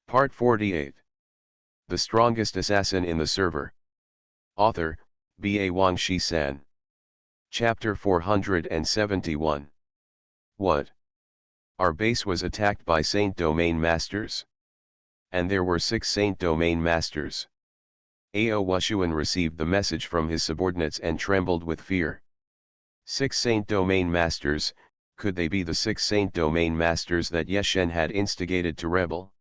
Part 48. The strongest assassin in the server. Author, B.A. Wang Shi-san. Chapter 471. What? Our base was attacked by Saint Domain Masters. And there were 6 Saint Domain Masters. Ao Wushuan received the message from his subordinates and trembled with fear. 6 Saint Domain Masters, could they be the 6 Saint Domain Masters that Ye Shen had instigated to rebel?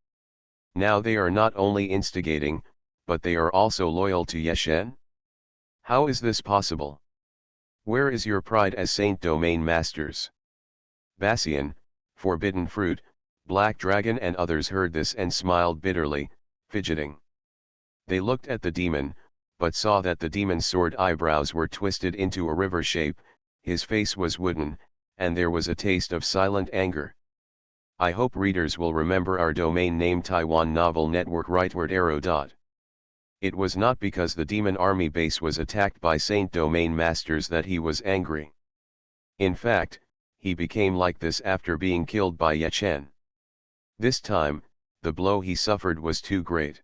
Now they are not only instigating, but they are also loyal to Ye Shen? How is this possible? Where is your pride as Saint Domain Masters? Bassian, Forbidden Fruit, Black Dragon and others heard this and smiled bitterly, fidgeting. They looked at the demon, but saw that the demon's sword eyebrows were twisted into a river shape, his face was wooden, and there was a taste of silent anger. I hope readers will remember our domain name Taiwan Novel Network rightward arrow. It was not because the demon army base was attacked by Saint Domain Masters that he was angry. In fact, he became like this after being killed by Ye Chen. This time, the blow he suffered was too great.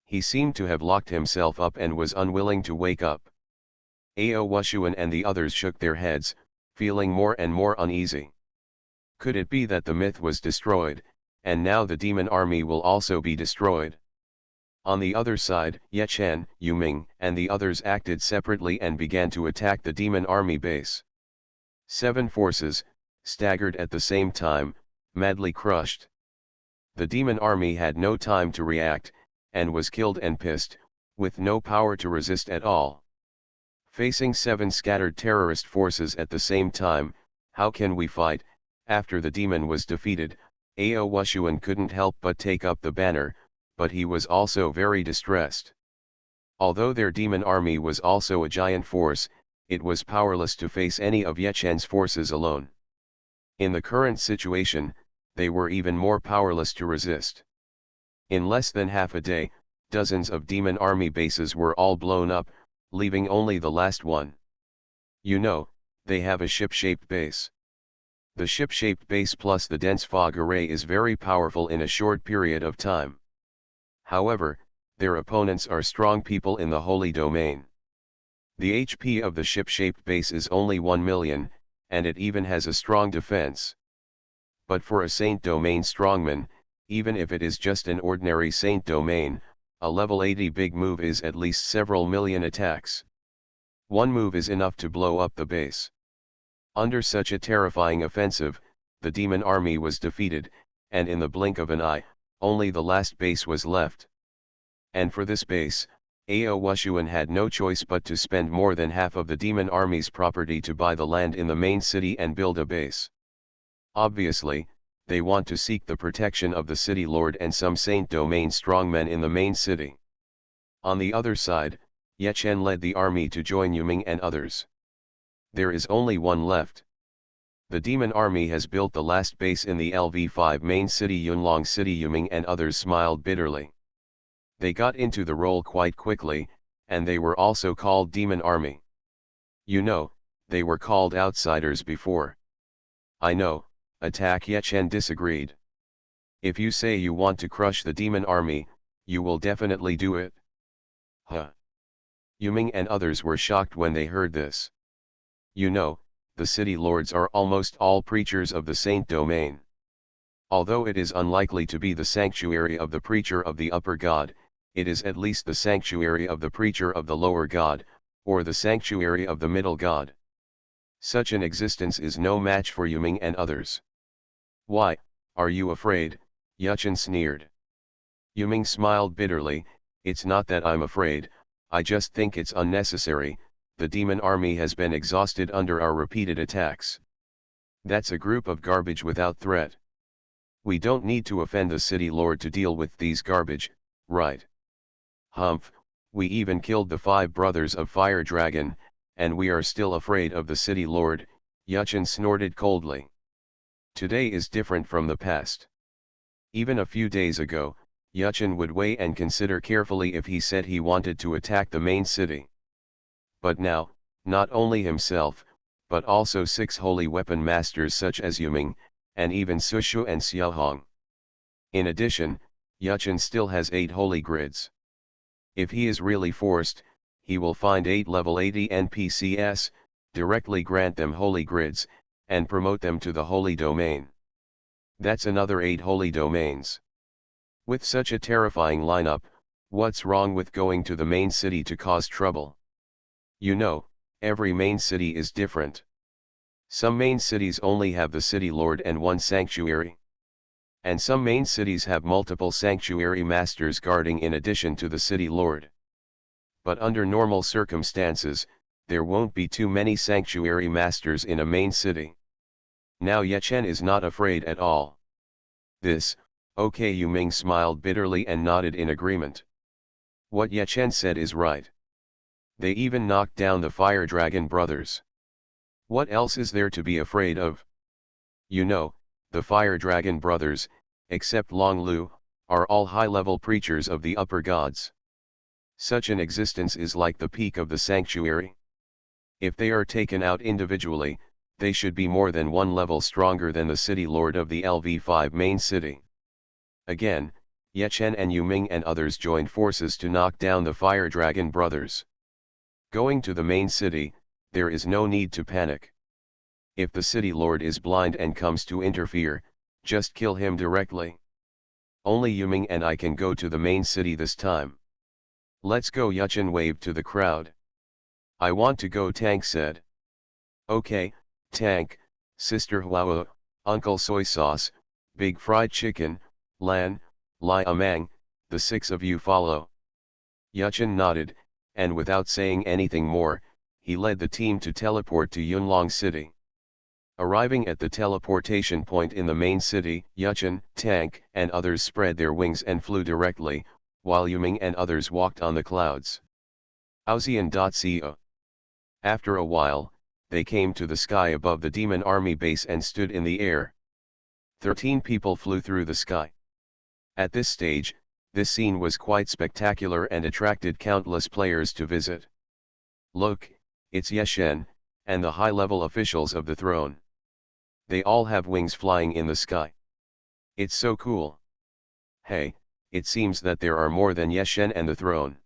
He seemed to have locked himself up and was unwilling to wake up. Ao Wushuan and the others shook their heads, feeling more and more uneasy. Could it be that the myth was destroyed, and now the demon army will also be destroyed? On the other side, Ye Chen, Yu Ming, and the others acted separately and began to attack the demon army base. 7 forces, staggered at the same time, madly crushed. The demon army had no time to react, and was killed and pissed, with no power to resist at all. Facing 7 scattered terrorist forces at the same time, how can we fight? After the demon was defeated, Ao Wushuan couldn't help but take up the banner, but he was also very distressed. Although their demon army was also a giant force, it was powerless to face any of Ye Chen's forces alone. In the current situation, they were even more powerless to resist. In less than half a day, dozens of demon army bases were all blown up, leaving only the last one. You know, they have a ship-shaped base. The ship-shaped base plus the dense fog array is very powerful in a short period of time. However, their opponents are strong people in the Holy Domain. The HP of the ship-shaped base is only 1 million, and it even has a strong defense. But for a Saint Domain strongman, even if it is just an ordinary Saint Domain, a level 80 big move is at least several million attacks. One move is enough to blow up the base. Under such a terrifying offensive, the demon army was defeated, and in the blink of an eye, only the last base was left. And for this base, Ao Wushuan had no choice but to spend more than half of the demon army's property to buy the land in the main city and build a base. Obviously, they want to seek the protection of the city lord and some Saint Domain strongmen in the main city. On the other side, Ye Chen led the army to join Yu Ming and others. There is only one left. The demon army has built the last base in the LV5 main city Yunlong City. Yu Ming and others smiled bitterly. They got into the role quite quickly, and they were also called demon army. You know, they were called outsiders before. I know, attack. Ye Chen disagreed. If you say you want to crush the demon army, you will definitely do it. Huh. Yu Ming and others were shocked when they heard this. You know, the city lords are almost all preachers of the Saint Domain. Although it is unlikely to be the sanctuary of the preacher of the upper god, it is at least the sanctuary of the preacher of the lower god, or the sanctuary of the middle god. Such an existence is no match for Yu Ming and others. Why, are you afraid? Ye Chen sneered. Yu Ming smiled bitterly. It's not that I'm afraid, I just think it's unnecessary. The demon army has been exhausted under our repeated attacks. That's a group of garbage without threat. We don't need to offend the city lord to deal with these garbage, right? Humph, we even killed the 5 brothers of Fire Dragon, and we are still afraid of the city lord. Ye Chen snorted coldly. Today is different from the past. Even a few days ago, Ye Chen would weigh and consider carefully if he said he wanted to attack the main city. But now, not only himself, but also 6 holy weapon masters such as Yu Ming, and even Sushu and Xiaohong. In addition, Yuchen still has 8 holy grids. If he is really forced, he will find 8 level 80 NPCs, directly grant them holy grids, and promote them to the holy domain. That's another 8 holy domains. With such a terrifying lineup, what's wrong with going to the main city to cause trouble? You know, every main city is different. Some main cities only have the city lord and one sanctuary. And some main cities have multiple sanctuary masters guarding in addition to the city lord. But under normal circumstances, there won't be too many sanctuary masters in a main city. Now Yechen is not afraid at all. This, okay, Yu Ming smiled bitterly and nodded in agreement. What Yechen said is right. They even knocked down the Fire Dragon brothers. What else is there to be afraid of? You know, the Fire Dragon brothers, except Long Lu, are all high-level preachers of the upper gods. Such an existence is like the peak of the sanctuary. If they are taken out individually, they should be more than one level stronger than the city lord of the LV5 main city. Again, Yechen and Yu Ming and others joined forces to knock down the Fire Dragon brothers. Going to the main city, there is no need to panic. If the city lord is blind and comes to interfere, just kill him directly. Only Yu Ming and I can go to the main city this time. Let's go, Yechen waved to the crowd. I want to go, Tank said. Okay, Tank, Sister Huao, Uncle Soy Sauce, Big Fried Chicken, Lan, Lai Amang, the 6 of you follow. Yechen nodded, and without saying anything more, he led the team to teleport to Yunlong City. Arriving at the teleportation point in the main city, Yechen, Tank, and others spread their wings and flew directly, while Yu Ming and others walked on the clouds. Auxian.co. After a while, they came to the sky above the demon army base and stood in the air. 13 people flew through the sky. At this stage, this scene was quite spectacular and attracted countless players to visit. Look, it's Yechen, and the high-level officials of the throne. They all have wings flying in the sky. It's so cool. Hey, it seems that there are more than Yechen and the throne.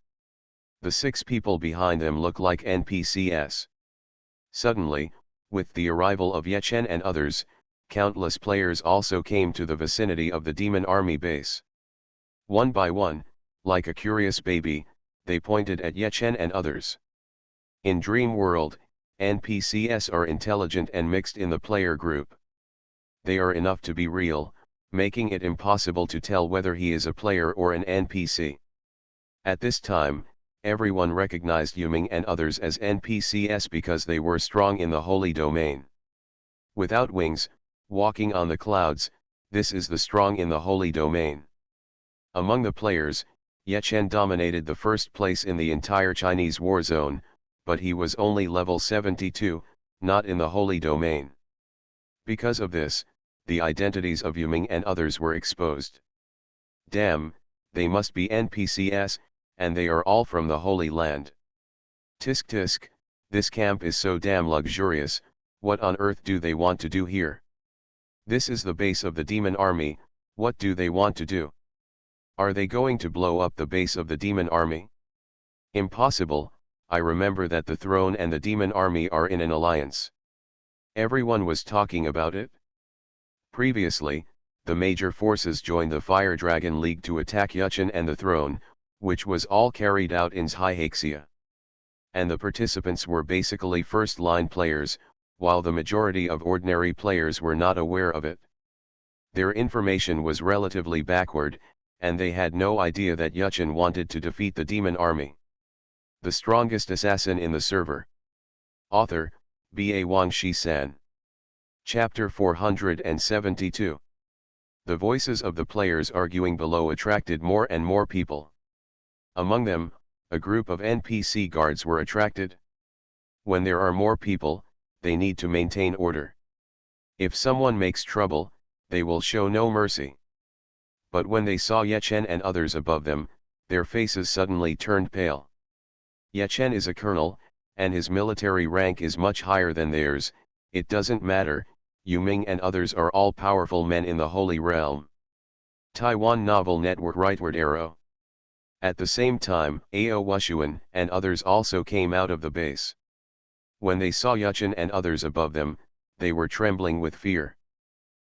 The 6 people behind them look like NPCs. Suddenly, with the arrival of Yechen and others, countless players also came to the vicinity of the demon army base. One by one, like a curious baby, they pointed at Yechen and others. In Dream World, NPCs are intelligent and mixed in the player group. They are enough to be real, making it impossible to tell whether he is a player or an NPC. At this time, everyone recognized Yu Ming and others as NPCs because they were strong in the holy domain. Without wings, walking on the clouds, this is the strong in the holy domain. Among the players, Yechen dominated the first place in the entire Chinese war zone, but he was only level 72, not in the holy domain. Because of this, the identities of Yu Ming and others were exposed. Damn, they must be NPCs, and they are all from the Holy Land. Tisk tisk, this camp is so damn luxurious, what on earth do they want to do here? This is the base of the demon army, what do they want to do? Are they going to blow up the base of the demon army? Impossible, I remember that the throne and the demon army are in an alliance. Everyone was talking about it. Previously, the major forces joined the Fire Dragon League to attack Yechen and the throne, which was all carried out in Zhyhaxia. And the participants were basically first-line players, while the majority of ordinary players were not aware of it. Their information was relatively backward, and they had no idea that Yechen wanted to defeat the demon army. The strongest assassin in the server. Author, B.A. Wang Shi-san. Chapter 472. The voices of the players arguing below attracted more and more people. Among them, a group of NPC guards were attracted. When there are more people, they need to maintain order. If someone makes trouble, they will show no mercy. But when they saw Yechen and others above them, their faces suddenly turned pale. Yechen is a colonel, and his military rank is much higher than theirs. It doesn't matter, Yu Ming and others are all powerful men in the Holy Realm. Taiwan Novel Network Rightward Arrow. At the same time, Ao Wushuan and others also came out of the base. When they saw Yuchen and others above them, they were trembling with fear.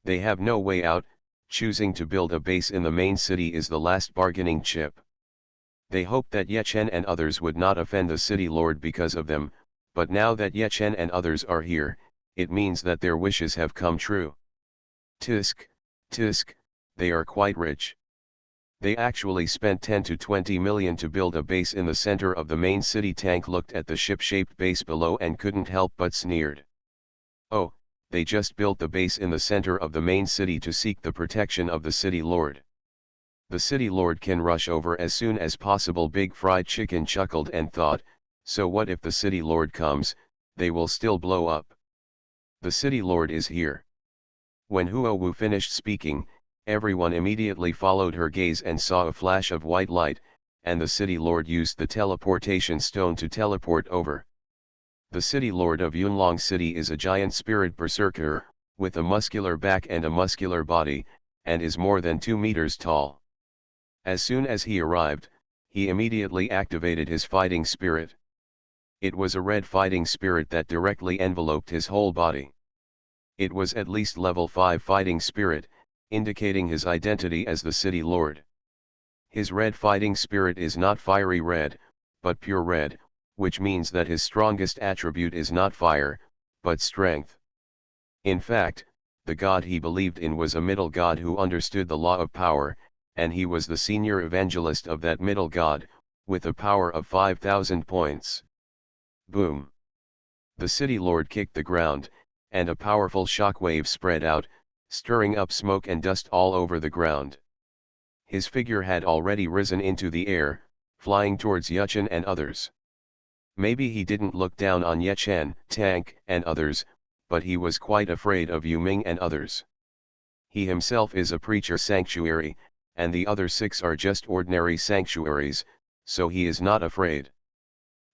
They have no way out, choosing to build a base in the main city is the last bargaining chip. They hoped that Yechen and others would not offend the city lord because of them, but now that Yechen and others are here, it means that their wishes have come true. Tisk, tisk, they are quite rich. They actually spent 10 to 20 million to build a base in the center of the main city. Tank looked at the ship-shaped base below and couldn't help but sneered. Oh, they just built the base in the center of the main city to seek the protection of the city lord. The city lord can rush over as soon as possible. Big Fried Chicken chuckled and thought, so what if the city lord comes, they will still blow up. The city lord is here. When Huowu finished speaking, everyone immediately followed her gaze and saw a flash of white light, and the city lord used the teleportation stone to teleport over. The city lord of Yunlong City is a giant spirit berserker, with a muscular back and a muscular body, and is more than 2 meters tall. As soon as he arrived, he immediately activated his fighting spirit. It was a red fighting spirit that directly enveloped his whole body. It was at least level 5 fighting spirit, indicating his identity as the city lord. His red fighting spirit is not fiery red, but pure red, which means that his strongest attribute is not fire, but strength. In fact, the god he believed in was a middle god who understood the law of power, and he was the senior evangelist of that middle god, with a power of 5,000 points. Boom! The city lord kicked the ground, and a powerful shockwave spread out, stirring up smoke and dust all over the ground. His figure had already risen into the air, flying towards Yuchen and others. Maybe he didn't look down on Yechen, Tank, and others, but he was quite afraid of Yu Ming and others. He himself is a preacher sanctuary, and the other 6 are just ordinary sanctuaries, so he is not afraid.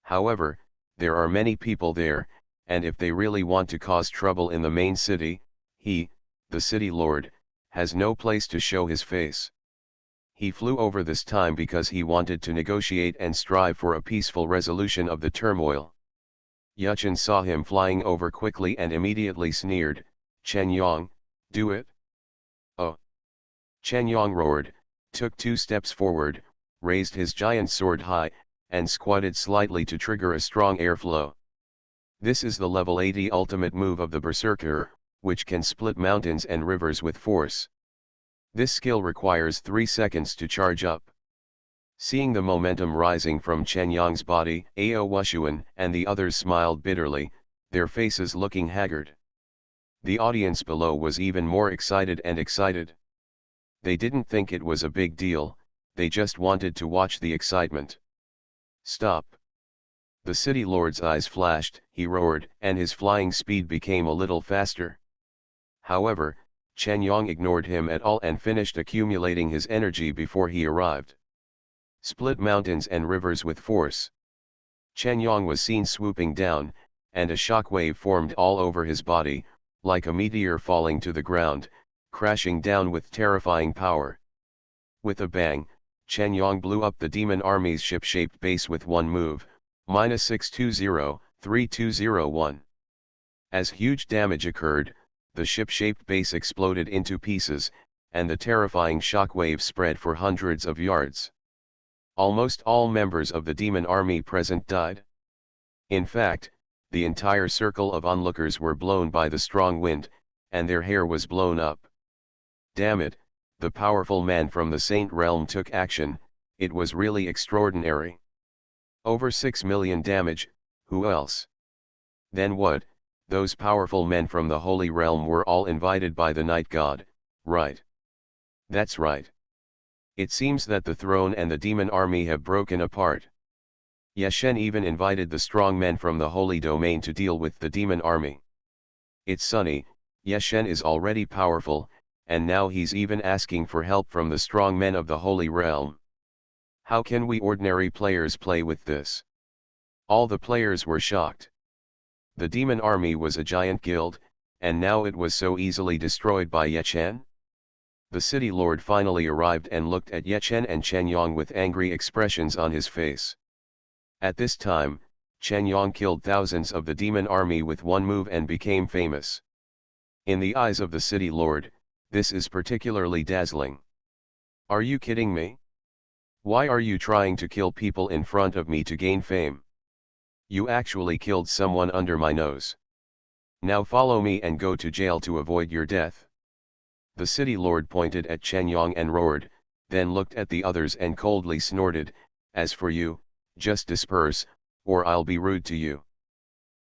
However, there are many people there, and if they really want to cause trouble in the main city, he, the city lord, has no place to show his face. He flew over this time because he wanted to negotiate and strive for a peaceful resolution of the turmoil. Yuchen saw him flying over quickly and immediately sneered, "Chen Yong, do it." Oh! Chen Yong roared, took 2 steps forward, raised his giant sword high, and squatted slightly to trigger a strong airflow. This is the level 80 ultimate move of the Berserker, which can split mountains and rivers with force. This skill requires 3 seconds to charge up. Seeing the momentum rising from Chen Yong's body, Ao Wushuan and the others smiled bitterly, their faces looking haggard. The audience below was even more excited and excited. They didn't think it was a big deal, they just wanted to watch the excitement. Stop! The city lord's eyes flashed, he roared, and his flying speed became a little faster. However, Chen Yong ignored him at all and finished accumulating his energy before he arrived. Split mountains and rivers with force. Chen Yong was seen swooping down, and a shockwave formed all over his body, like a meteor falling to the ground, crashing down with terrifying power. With a bang, Chen Yong blew up the demon army's ship-shaped base with one move, -620-3201. As huge damage occurred, the ship-shaped base exploded into pieces, and the terrifying shockwave spread for hundreds of yards. Almost all members of the demon army present died. In fact, the entire circle of onlookers were blown by the strong wind, and their hair was blown up. Damn it, the powerful man from the Saint Realm took action, it was really extraordinary. Over 6 million damage, who else? Then what, those powerful men from the Holy Realm were all invited by the Night God, right? That's right. It seems that the throne and the demon army have broken apart. Yeshen even invited the strong men from the Holy Domain to deal with the demon army. It's sunny, Yeshen is already powerful, and now he's even asking for help from the strong men of the Holy Realm. How can we ordinary players play with this? All the players were shocked. The demon army was a giant guild, and now it was so easily destroyed by Yechen? The city lord finally arrived and looked at Ye Chen and Chen Yong with angry expressions on his face. At this time, Chen Yong killed thousands of the demon army with one move and became famous. In the eyes of the city lord, this is particularly dazzling. Are you kidding me? Why are you trying to kill people in front of me to gain fame? You actually killed someone under my nose. Now follow me and go to jail to avoid your death. The city lord pointed at Chen Yong and roared, then looked at the others and coldly snorted, "As for you, just disperse, or I'll be rude to you."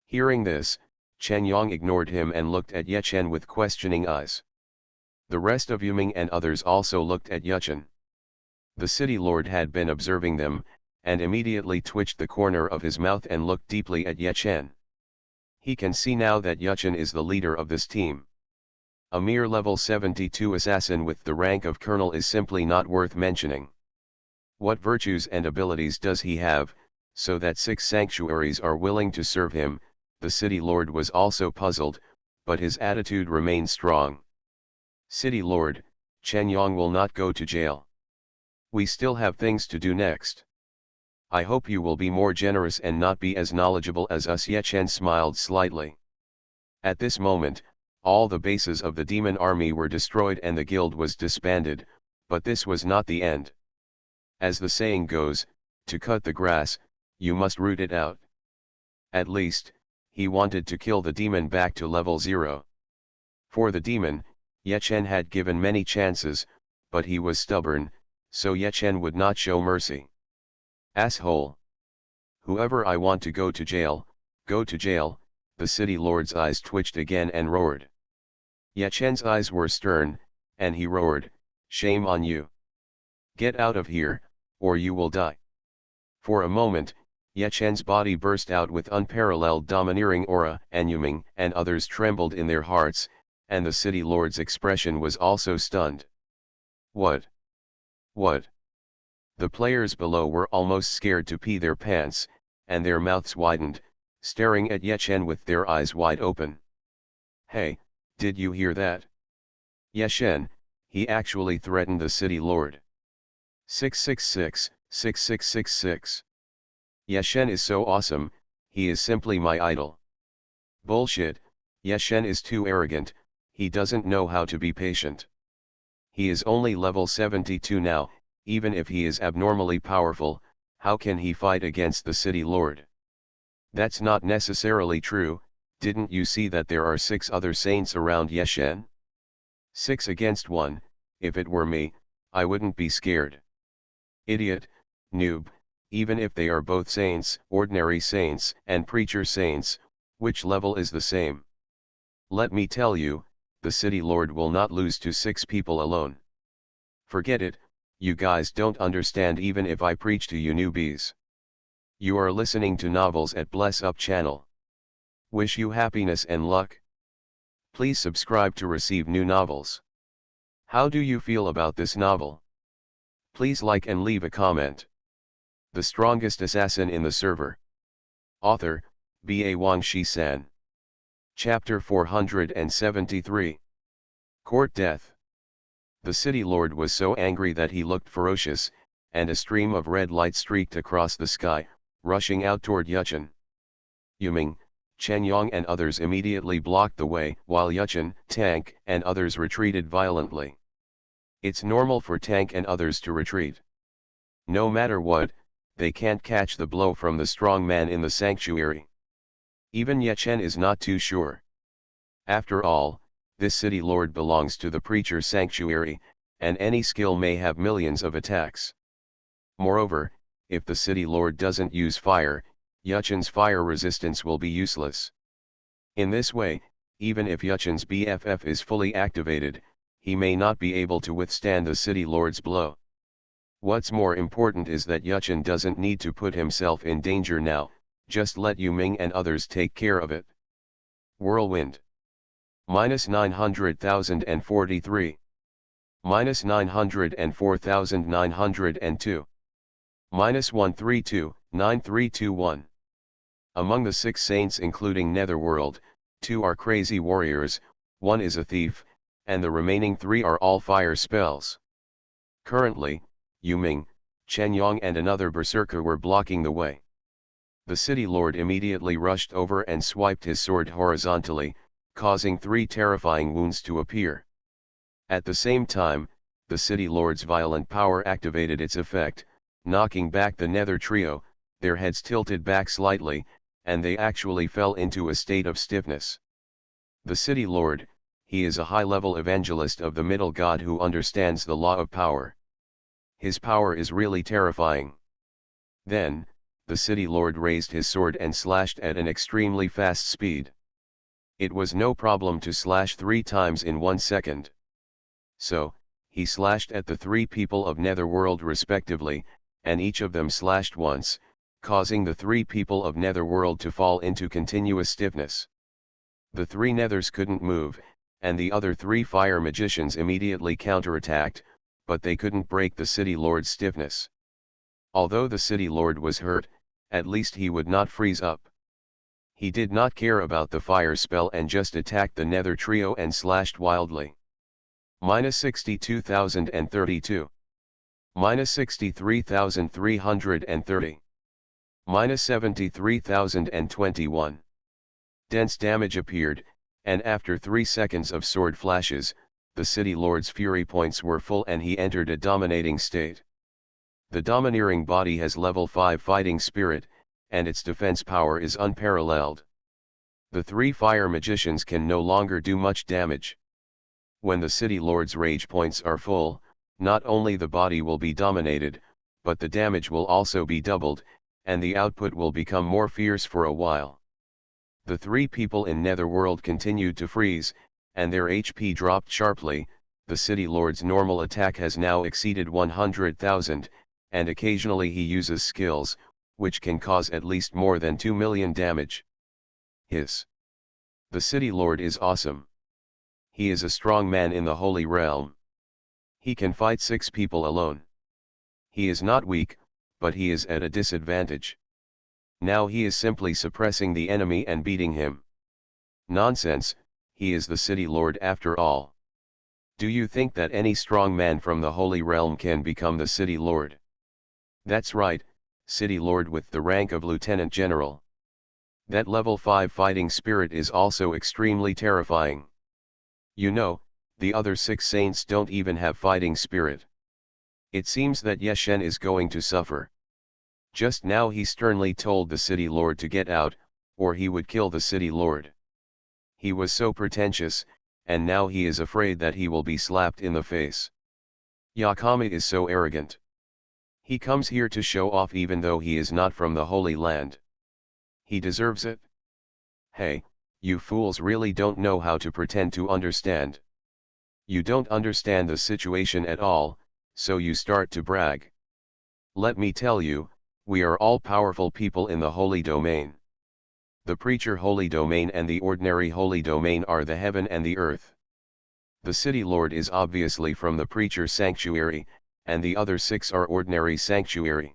Hearing this, Chen Yong ignored him and looked at Ye Chen with questioning eyes. The rest of Yuming and others also looked at Ye Chen. The city lord had been observing them, and immediately twitched the corner of his mouth and looked deeply at Ye Chen. He can see now that Ye Chen is the leader of this team. A mere level 72 assassin with the rank of colonel is simply not worth mentioning. What virtues and abilities does he have, so that 6 sanctuaries are willing to serve him? The city lord was also puzzled, but his attitude remained strong. City lord, Chen Yong will not go to jail. We still have things to do next. I hope you will be more generous and not be as knowledgeable as us. Ye Chen smiled slightly. At this moment, all the bases of the demon army were destroyed and the guild was disbanded, but this was not the end. As the saying goes, to cut the grass, you must root it out. At least, he wanted to kill the demon back to level 0. For the demon, Ye Chen had given many chances, but he was stubborn, so Ye Chen would not show mercy. Asshole! Whoever I want to go to jail, go to jail. The city lord's eyes twitched again and roared. Ye Chen's eyes were stern, and he roared, "Shame on you! Get out of here, or you will die." For a moment, Ye Chen's body burst out with unparalleled domineering aura, and Yuming and others trembled in their hearts, and the city lord's expression was also stunned. What? What? The players below were almost scared to pee their pants, and their mouths widened, staring at Ye Chen with their eyes wide open. Hey, did you hear that? Ye Chen, he actually threatened the city lord. 666, 6666. Ye Chen is so awesome, he is simply my idol. Bullshit, Ye Chen is too arrogant, he doesn't know how to be patient. He is only level 72 now, even if he is abnormally powerful, how can he fight against the city lord? That's not necessarily true. Didn't you see that there are 6 other saints around Ye Chen? 6 against 1, if it were me, I wouldn't be scared. Idiot, noob, even if they are both saints, ordinary saints, and preacher saints, which level is the same? Let me tell you, the city lord will not lose to 6 people alone. Forget it, you guys don't understand even if I preach to you newbies. You are listening to Novels at Bless Up channel. Wish you happiness and luck. Please subscribe to receive new novels. How do you feel about this novel? Please like and leave a comment. The strongest assassin in the server. Author, B.A. Wang Shi-san. Chapter 473. Court Death. The city lord was so angry that he looked ferocious, and a stream of red light streaked across the sky, rushing out toward Ye Chen. Yuming, Chen Yong and others immediately blocked the way, while Ye Chen, Tank, and others retreated violently. It's normal for Tank and others to retreat. No matter what, they can't catch the blow from the strong man in the sanctuary. Even Ye Chen is not too sure. After all, this city lord belongs to the preacher sanctuary, and any skill may have millions of attacks. Moreover, if the city lord doesn't use fire, Ye Chen's fire resistance will be useless. In this way, even if Ye Chen's BFF is fully activated, he may not be able to withstand the city lord's blow. What's more important is that Ye Chen doesn't need to put himself in danger now, just let Yu Ming and others take care of it. Whirlwind. -900,043. -904,902. -132,9321. Among the 6 saints including Netherworld, 2 are crazy warriors, 1 is a thief, and the remaining 3 are all fire spells. Currently, Yu Ming, Chen Yong and another berserker were blocking the way. The city lord immediately rushed over and swiped his sword horizontally, causing 3 terrifying wounds to appear. At the same time, the city lord's violent power activated its effect, knocking back the nether trio, their heads tilted back slightly, and they actually fell into a state of stiffness. The city lord, he is a high-level evangelist of the middle god who understands the law of power. His power is really terrifying. Then, the city lord raised his sword and slashed at an extremely fast speed. It was no problem to slash 3 times in 1 second. So, he slashed at the 3 people of Netherworld respectively, and each of them slashed once, causing the 3 people of Netherworld to fall into continuous stiffness. The 3 Nethers couldn't move, and the other 3 fire magicians immediately counterattacked, but they couldn't break the city lord's stiffness. Although the city lord was hurt, at least he would not freeze up. He did not care about the fire spell and just attacked the nether trio and slashed wildly. -62,032. -63,330. -73,021. Dense damage appeared, and after 3 seconds of sword flashes, the city lord's fury points were full and he entered a dominating state. The domineering body has level 5 fighting spirit, and its defense power is unparalleled. The 3 fire magicians can no longer do much damage. When the city lord's rage points are full, not only the body will be dominated, but the damage will also be doubled, and the output will become more fierce for a while. The 3 people in Netherworld continued to freeze, and their HP dropped sharply. The city lord's normal attack has now exceeded 100,000, and occasionally he uses skills, which can cause at least more than 2 million damage. The city lord is awesome. He is a strong man in the Holy Realm. He can fight 6 people alone. He is not weak, but he is at a disadvantage. Now he is simply suppressing the enemy and beating him. Nonsense, he is the city lord after all. Do you think that any strong man from the Holy Realm can become the city lord? That's right, city lord with the rank of lieutenant general. That level 5 fighting spirit is also extremely terrifying. You know, the other 6 saints don't even have fighting spirit. It seems that Ye Shen is going to suffer. Just now he sternly told the city lord to get out, or he would kill the city lord. He was so pretentious, and now he is afraid that he will be slapped in the face. Yakama is so arrogant. He comes here to show off even though he is not from the Holy Land. He deserves it. Hey, you fools really don't know how to pretend to understand. You don't understand the situation at all, so you start to brag. Let me tell you, we are all powerful people in the Holy Domain. The Preacher Holy Domain and the Ordinary Holy Domain are the heaven and the earth. The City Lord is obviously from the Preacher Sanctuary, and the other 6 are Ordinary Sanctuary.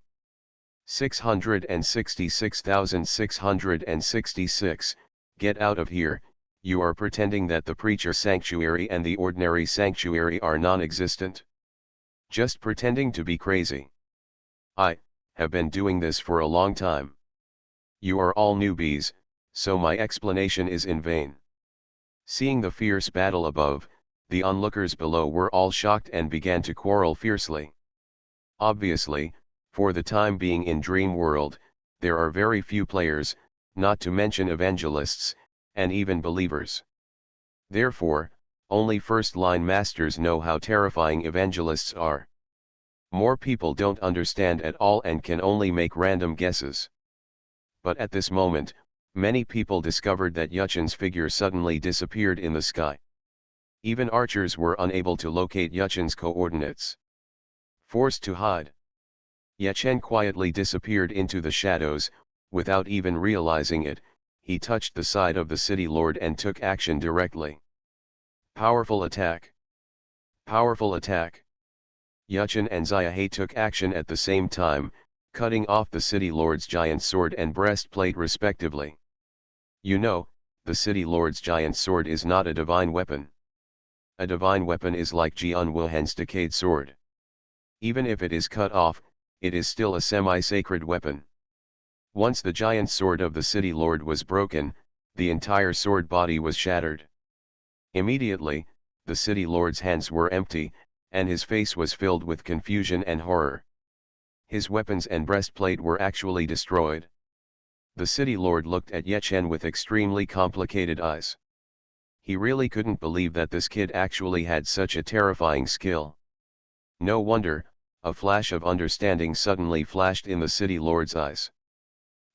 666,666. Get out of here, you are pretending that the Preacher Sanctuary and the Ordinary Sanctuary are non-existent. Just pretending to be crazy. I have been doing this for a long time. You are all newbies, so my explanation is in vain. Seeing the fierce battle above, the onlookers below were all shocked and began to quarrel fiercely. Obviously, for the time being in Dream World, there are very few players, not to mention evangelists, and even believers. Therefore, only first-line masters know how terrifying evangelists are. More people don't understand at all and can only make random guesses. But at this moment, many people discovered that Yuchen's figure suddenly disappeared in the sky. Even archers were unable to locate Yuchen's coordinates. Forced to hide, Yuchen quietly disappeared into the shadows. Without even realizing it, he touched the side of the City Lord and took action directly. Powerful attack! Powerful attack! Yuchen and Xiahe took action at the same time, cutting off the City Lord's giant sword and breastplate respectively. You know, the City Lord's giant sword is not a divine weapon. A divine weapon is like Jian Wuhan's decayed sword. Even if it is cut off, it is still a semi-sacred weapon. Once the giant sword of the city lord was broken, the entire sword body was shattered. Immediately, the city lord's hands were empty, and his face was filled with confusion and horror. His weapons and breastplate were actually destroyed. The city lord looked at Ye Chen with extremely complicated eyes. He really couldn't believe that this kid actually had such a terrifying skill. No wonder, a flash of understanding suddenly flashed in the city lord's eyes.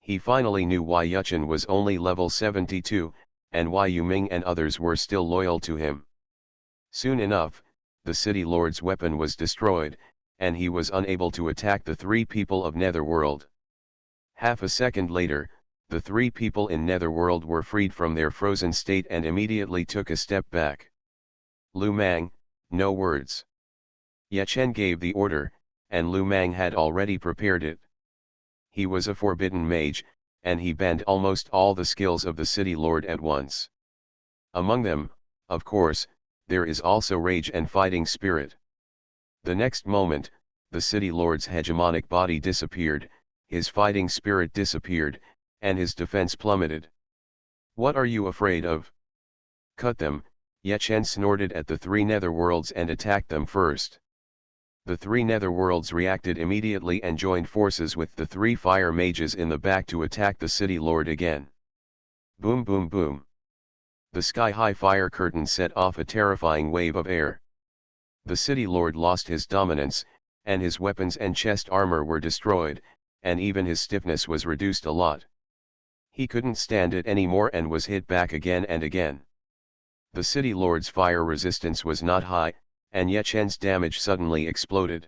He finally knew why Ye Chen was only level 72, and why Yu Ming and others were still loyal to him. Soon enough, the city lord's weapon was destroyed, and he was unable to attack the three people of Netherworld. Half a second later, the three people in Netherworld were freed from their frozen state and immediately took a step back. Lu Mang, no words. Ye Chen gave the order, and Lu Mang had already prepared it. He was a forbidden mage, and he banned almost all the skills of the city lord at once. Among them, of course, there is also rage and fighting spirit. The next moment, the city lord's hegemonic body disappeared, his fighting spirit disappeared, and his defense plummeted. What are you afraid of? Cut them, Ye Chen snorted at the three netherworlds and attacked them first. The three netherworlds reacted immediately and joined forces with the three fire mages in the back to attack the city lord again. Boom boom boom. The sky-high fire curtain set off a terrifying wave of air. The city lord lost his dominance, and his weapons and chest armor were destroyed, and even his stiffness was reduced a lot. He couldn't stand it anymore and was hit back again and again. The city lord's fire resistance was not high, and Ye Chen's damage suddenly exploded.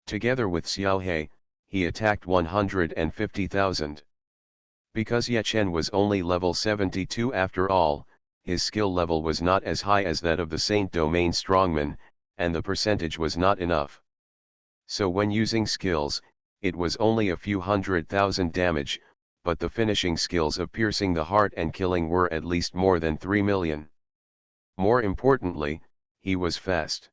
Together with Xiao He, he attacked 150,000. Because Ye Chen was only level 72 after all, his skill level was not as high as that of the Saint Domain Strongman, and the percentage was not enough. So when using skills, it was only a few 100,000 damage, but the finishing skills of piercing the heart and killing were at least more than 3 million. More importantly, he was fast.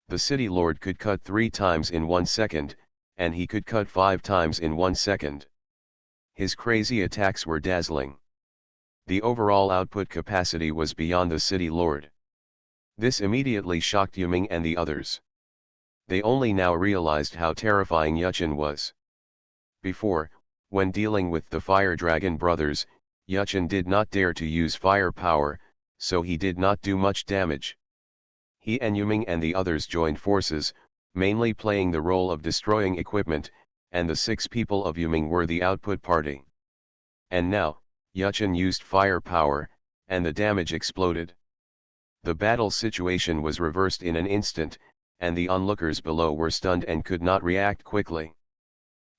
The city lord could cut 3 times in 1 second, and he could cut 5 times in 1 second. His crazy attacks were dazzling. The overall output capacity was beyond the city lord. This immediately shocked Yuming and the others. They only now realized how terrifying Ye Chen was. Before, when dealing with the Fire Dragon brothers, Ye Chen did not dare to use fire power, so he did not do much damage. He and Yuming and the others joined forces, mainly playing the role of destroying equipment, and the 6 people of Yuming were the output party. And now, Ye Chen used fire power, and the damage exploded. The battle situation was reversed in an instant, and the onlookers below were stunned and could not react quickly.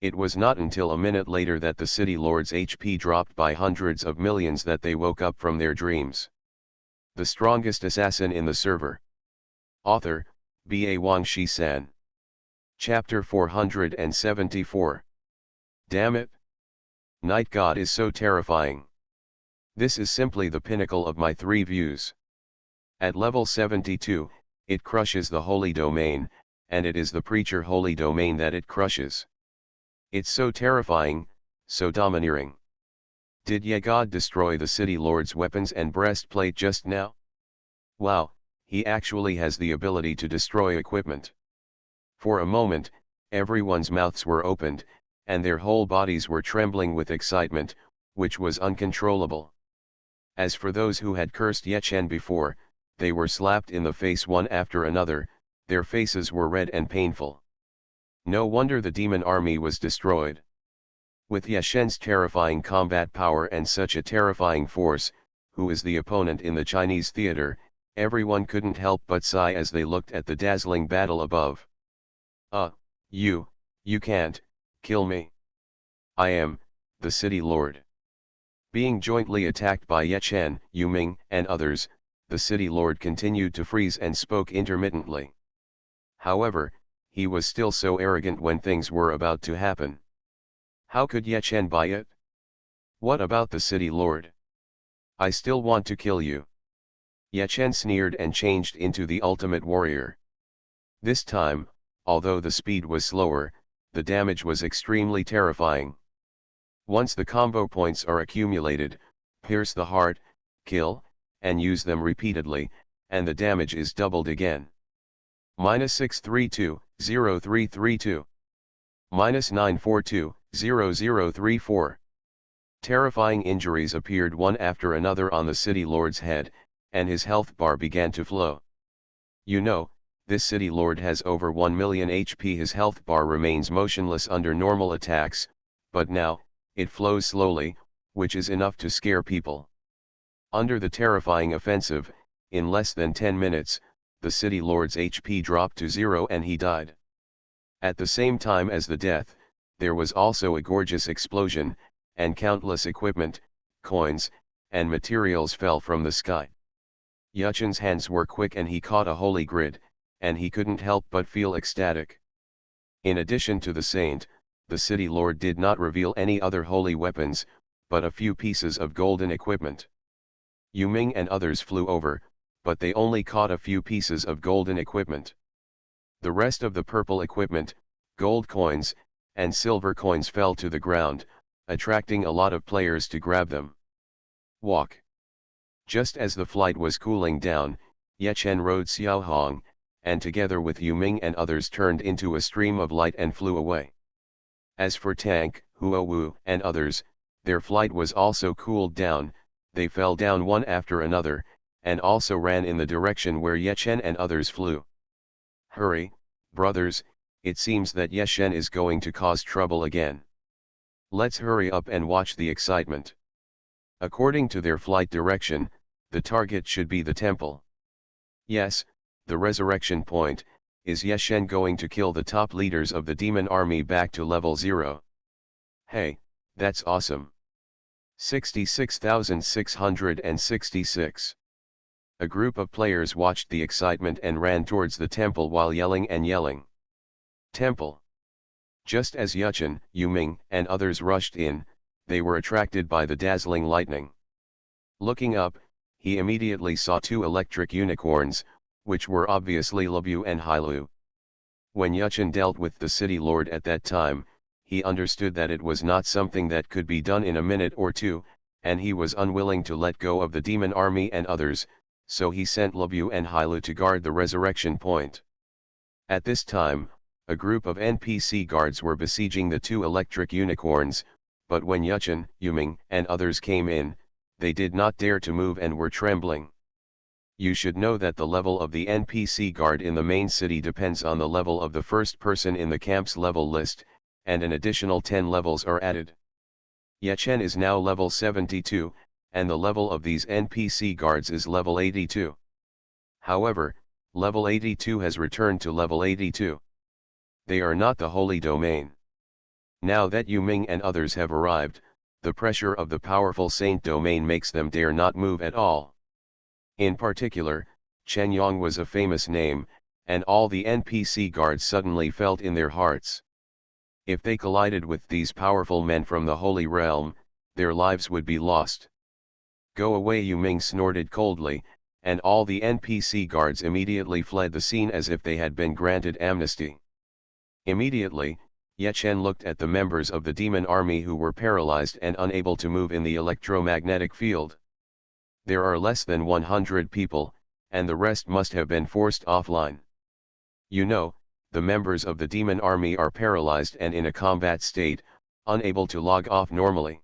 It was not until a minute later that the city lord's HP dropped by hundreds of millions that they woke up from their dreams. The strongest assassin in the server. Author, B.A. Wang Shi-san. Chapter 474. Damn it! Night God is so terrifying. This is simply the pinnacle of my 3 views. At level 72, it crushes the holy domain, and it is the preacher holy domain that it crushes. It's so terrifying, so domineering. Did Ye God destroy the city lord's weapons and breastplate just now? Wow, he actually has the ability to destroy equipment. For a moment, everyone's mouths were opened, and their whole bodies were trembling with excitement, which was uncontrollable. As for those who had cursed Ye Chen before, they were slapped in the face one after another, their faces were red and painful. No wonder the demon army was destroyed. With Ye Chen's terrifying combat power and such a terrifying force, who is the opponent in the Chinese theater, everyone couldn't help but sigh as they looked at the dazzling battle above. You can't kill me. I am the city lord. Being jointly attacked by Ye Chen, Yu Ming, and others, the city lord continued to freeze and spoke intermittently. However, he was still so arrogant when things were about to happen. How could Ye Chen buy it? What about the city lord? I still want to kill you. Ye Chen sneered and changed into the ultimate warrior. This time, although the speed was slower, the damage was extremely terrifying. Once the combo points are accumulated, pierce the heart, kill, and use them repeatedly, and the damage is doubled again. -632, 0332. -942, 0034. Terrifying injuries appeared one after another on the city lord's head, and his health bar began to flow. You know, this city lord has over 1 million HP. His health bar remains motionless under normal attacks, but now, it flows slowly, which is enough to scare people. Under the terrifying offensive, in less than 10 minutes, the city lord's HP dropped to 0 and he died. At the same time as the death, there was also a gorgeous explosion, and countless equipment, coins, and materials fell from the sky. Yuchen's hands were quick and he caught a holy grid, and he couldn't help but feel ecstatic. In addition to the saint, the city lord did not reveal any other holy weapons, but a few pieces of golden equipment. Yu Ming and others flew over, but they only caught a few pieces of golden equipment. The rest of the purple equipment, gold coins, and silver coins fell to the ground, attracting a lot of players to grab them. Walk. Just as the flight was cooling down, Ye Chen rode Xiaohong, and together with Yu Ming and others turned into a stream of light and flew away. As for Tank, Huo Wu, and others, their flight was also cooled down, they fell down one after another, and also ran in the direction where Ye Chen and others flew. Hurry, brothers, it seems that Ye Chen is going to cause trouble again. Let's hurry up and watch the excitement. According to their flight direction, the target should be the temple. Yes, the resurrection point. Is Ye Chen going to kill the top leaders of the demon army back to level 0? Hey, that's awesome. 66,666. A group of players watched the excitement and ran towards the temple while yelling and yelling. Temple. Just as Yuchen, Yu Ming, and others rushed in, they were attracted by the dazzling lightning. Looking up, he immediately saw two electric unicorns, which were obviously Lebu and Hailu. When Yuchen dealt with the city lord at that time, he understood that it was not something that could be done in a minute or two, and he was unwilling to let go of the demon army and others, so he sent Lebu and Hailu to guard the resurrection point. At this time, a group of NPC guards were besieging the two electric unicorns, but when Yuchen, Yu Ming, and others came in, they did not dare to move and were trembling. You should know that the level of the NPC guard in the main city depends on the level of the first person in the camp's level list, and an additional 10 levels are added. Ye Chen is now level 72, and the level of these NPC guards is level 82. However, level 82 has returned to level 82. They are not the holy domain. Now that Yu Ming and others have arrived, the pressure of the powerful saint domain makes them dare not move at all. In particular, Chen Yong was a famous name, and all the NPC guards suddenly felt in their hearts. If they collided with these powerful men from the Holy Realm, their lives would be lost. Go away, Yu Ming snorted coldly, and all the NPC guards immediately fled the scene as if they had been granted amnesty. Immediately, Ye Chen looked at the members of the demon army who were paralyzed and unable to move in the electromagnetic field. There are less than 100 people, and the rest must have been forced offline. You know, the members of the demon army are paralyzed and in a combat state, unable to log off normally.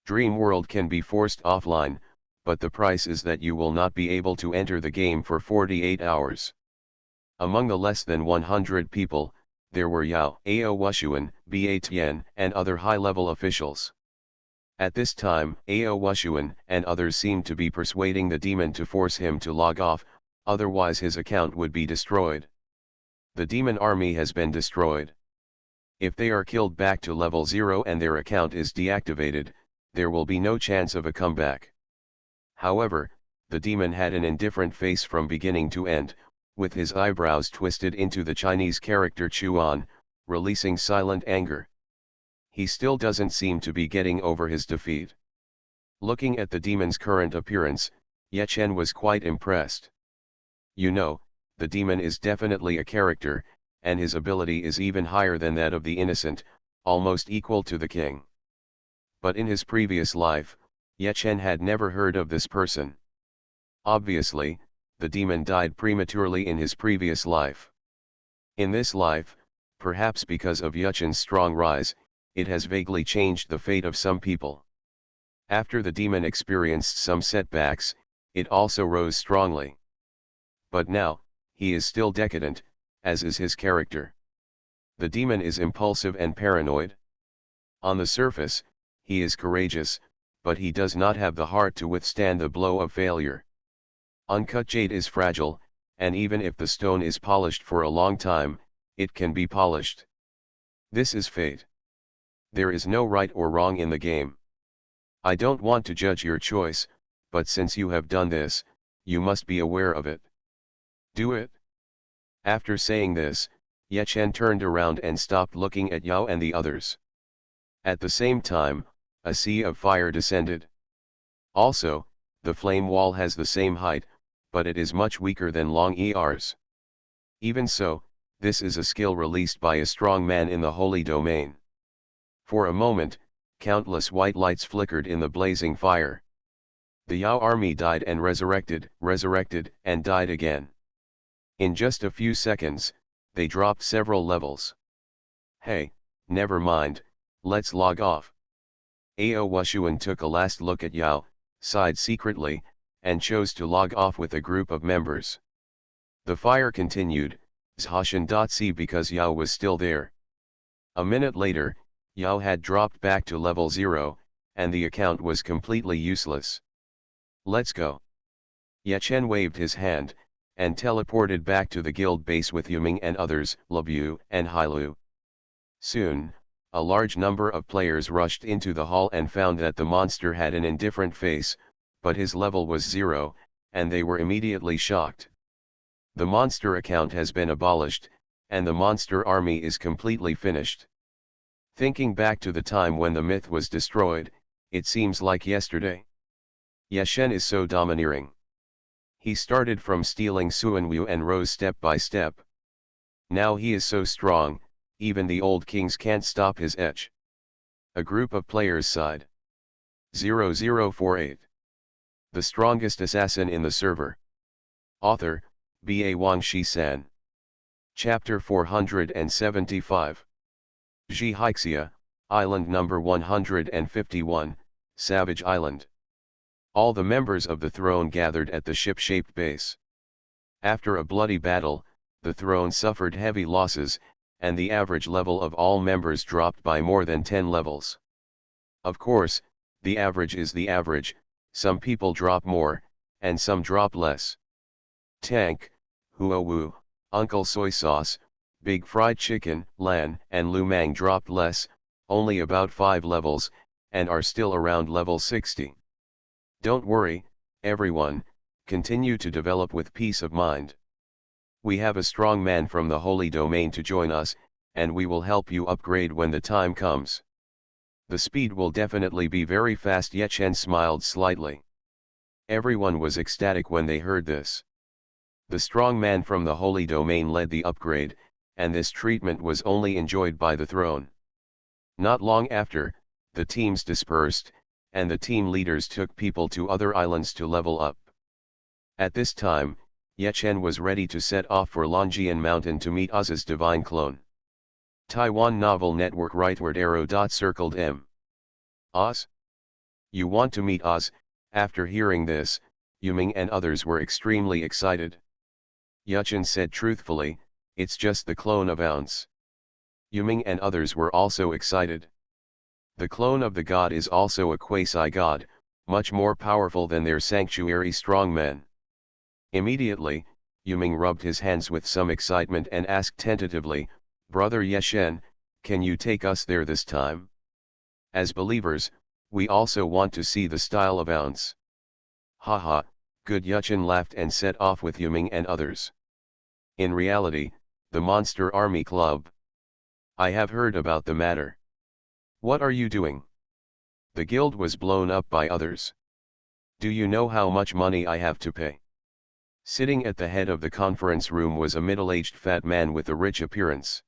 Dream World can be forced offline, but the price is that you will not be able to enter the game for 48 hours. Among the less than 100 people, there were Yao, Ao Wushuan, Ba Tian, and other high-level officials. At this time, Ao Wushuan and others seemed to be persuading the demon to force him to log off, otherwise his account would be destroyed. The demon army has been destroyed. If they are killed back to level 0 and their account is deactivated, there will be no chance of a comeback. However, the demon had an indifferent face from beginning to end, with his eyebrows twisted into the Chinese character Chuan, releasing silent anger. He still doesn't seem to be getting over his defeat. Looking at the demon's current appearance, Yechen was quite impressed. You know, the demon is definitely a character, and his ability is even higher than that of the innocent, almost equal to the king. But in his previous life, Yechen had never heard of this person. Obviously, the demon died prematurely in his previous life. In this life, perhaps because of Yechen's strong rise, it has vaguely changed the fate of some people. After the demon experienced some setbacks, it also rose strongly. But now, he is still decadent, as is his character. The demon is impulsive and paranoid. On the surface, he is courageous, but he does not have the heart to withstand the blow of failure. Uncut jade is fragile, and even if the stone is polished for a long time, it can be polished. This is fate. There is no right or wrong in the game. I don't want to judge your choice, but since you have done this, you must be aware of it. Do it. After saying this, Yechen turned around and stopped looking at Yao and the others. At the same time, a sea of fire descended. Also, the flame wall has the same height, but it is much weaker than Long ER's. Even so, this is a skill released by a strong man in the holy domain. For a moment, countless white lights flickered in the blazing fire. The Yao army died and resurrected, and died again. In just a few seconds, they dropped several levels. Hey, never mind, let's log off. Ao Wushuan took a last look at Yao, sighed secretly, and chose to log off with a group of members. The fire continued, Zhashan.c because Yao was still there. A minute later, Yao had dropped back to level 0, and the account was completely useless. Let's go. Yechen waved his hand, and teleported back to the guild base with Yuming and others, Lebu and Hailu. Soon, a large number of players rushed into the hall and found that the monster had an indifferent face, but his level was 0, and they were immediately shocked. The monster account has been abolished, and the monster army is completely finished. Thinking back to the time when the myth was destroyed, it seems like yesterday. Yechen is so domineering. He started from stealing Suanwu and rose step by step. Now he is so strong, even the old kings can't stop his etch. A group of players sighed. 0048. The strongest assassin in the server. Author, B.A. Wang Shi-san. Chapter 475. Zhihixia, Island number 151, Savage Island. All the members of the throne gathered at the ship-shaped base. After a bloody battle, the throne suffered heavy losses, and the average level of all members dropped by more than 10 levels. Of course, the average is the average, some people drop more, and some drop less. Tank, Huowu, Uncle Soy Sauce, Big Fried Chicken, Lan, and Lu Mang dropped less, only about 5 levels, and are still around level 60. Don't worry, everyone, continue to develop with peace of mind. We have a strong man from the holy domain to join us, and we will help you upgrade when the time comes. The speed will definitely be very fast. Yechen smiled slightly. Everyone was ecstatic when they heard this. The strong man from the holy domain led the upgrade, and this treatment was only enjoyed by the throne. Not long after, the teams dispersed, and the team leaders took people to other islands to level up. At this time, Yechen was ready to set off for Longjian Mountain to meet Oz's divine clone. Taiwan Novel Network rightward arrow circled M. Oz? You want to meet Oz? After hearing this, Yuming and others were extremely excited. Yechen said truthfully, it's just the clone of Ounce. Yuming and others were also excited. The clone of the god is also a quasi-god, much more powerful than their sanctuary strongmen. Immediately, Yuming rubbed his hands with some excitement and asked tentatively, Brother Yechen, can you take us there this time? As believers, we also want to see the style of Ounce. Haha, good. Yechen laughed and set off with Yuming and others. In reality, the Monster Army Club. I have heard about the matter. What are you doing? The guild was blown up by others. Do you know how much money I have to pay? Sitting at the head of the conference room was a middle-aged fat man with a rich appearance.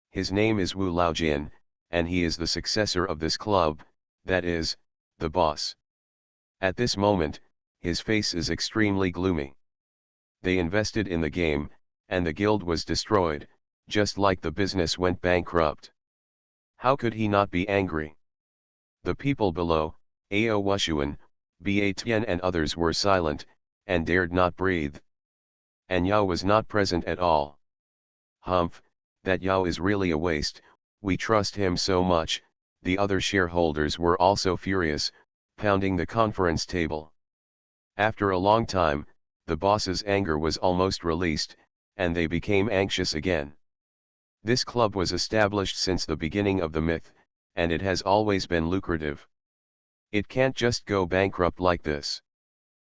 His name is Wu Laojin, and he is the successor of this club, that is, the boss. At this moment, his face is extremely gloomy. They invested in the game, and the guild was destroyed, just like the business went bankrupt. How could he not be angry? The people below, Ao Wushuan, Ba Tian and others were silent, and dared not breathe. And Yao was not present at all. Humph, that Yao is really a waste, we trust him so much. The other shareholders were also furious, pounding the conference table. After a long time, the boss's anger was almost released, and they became anxious again. This club was established since the beginning of the myth, and it has always been lucrative. It can't just go bankrupt like this.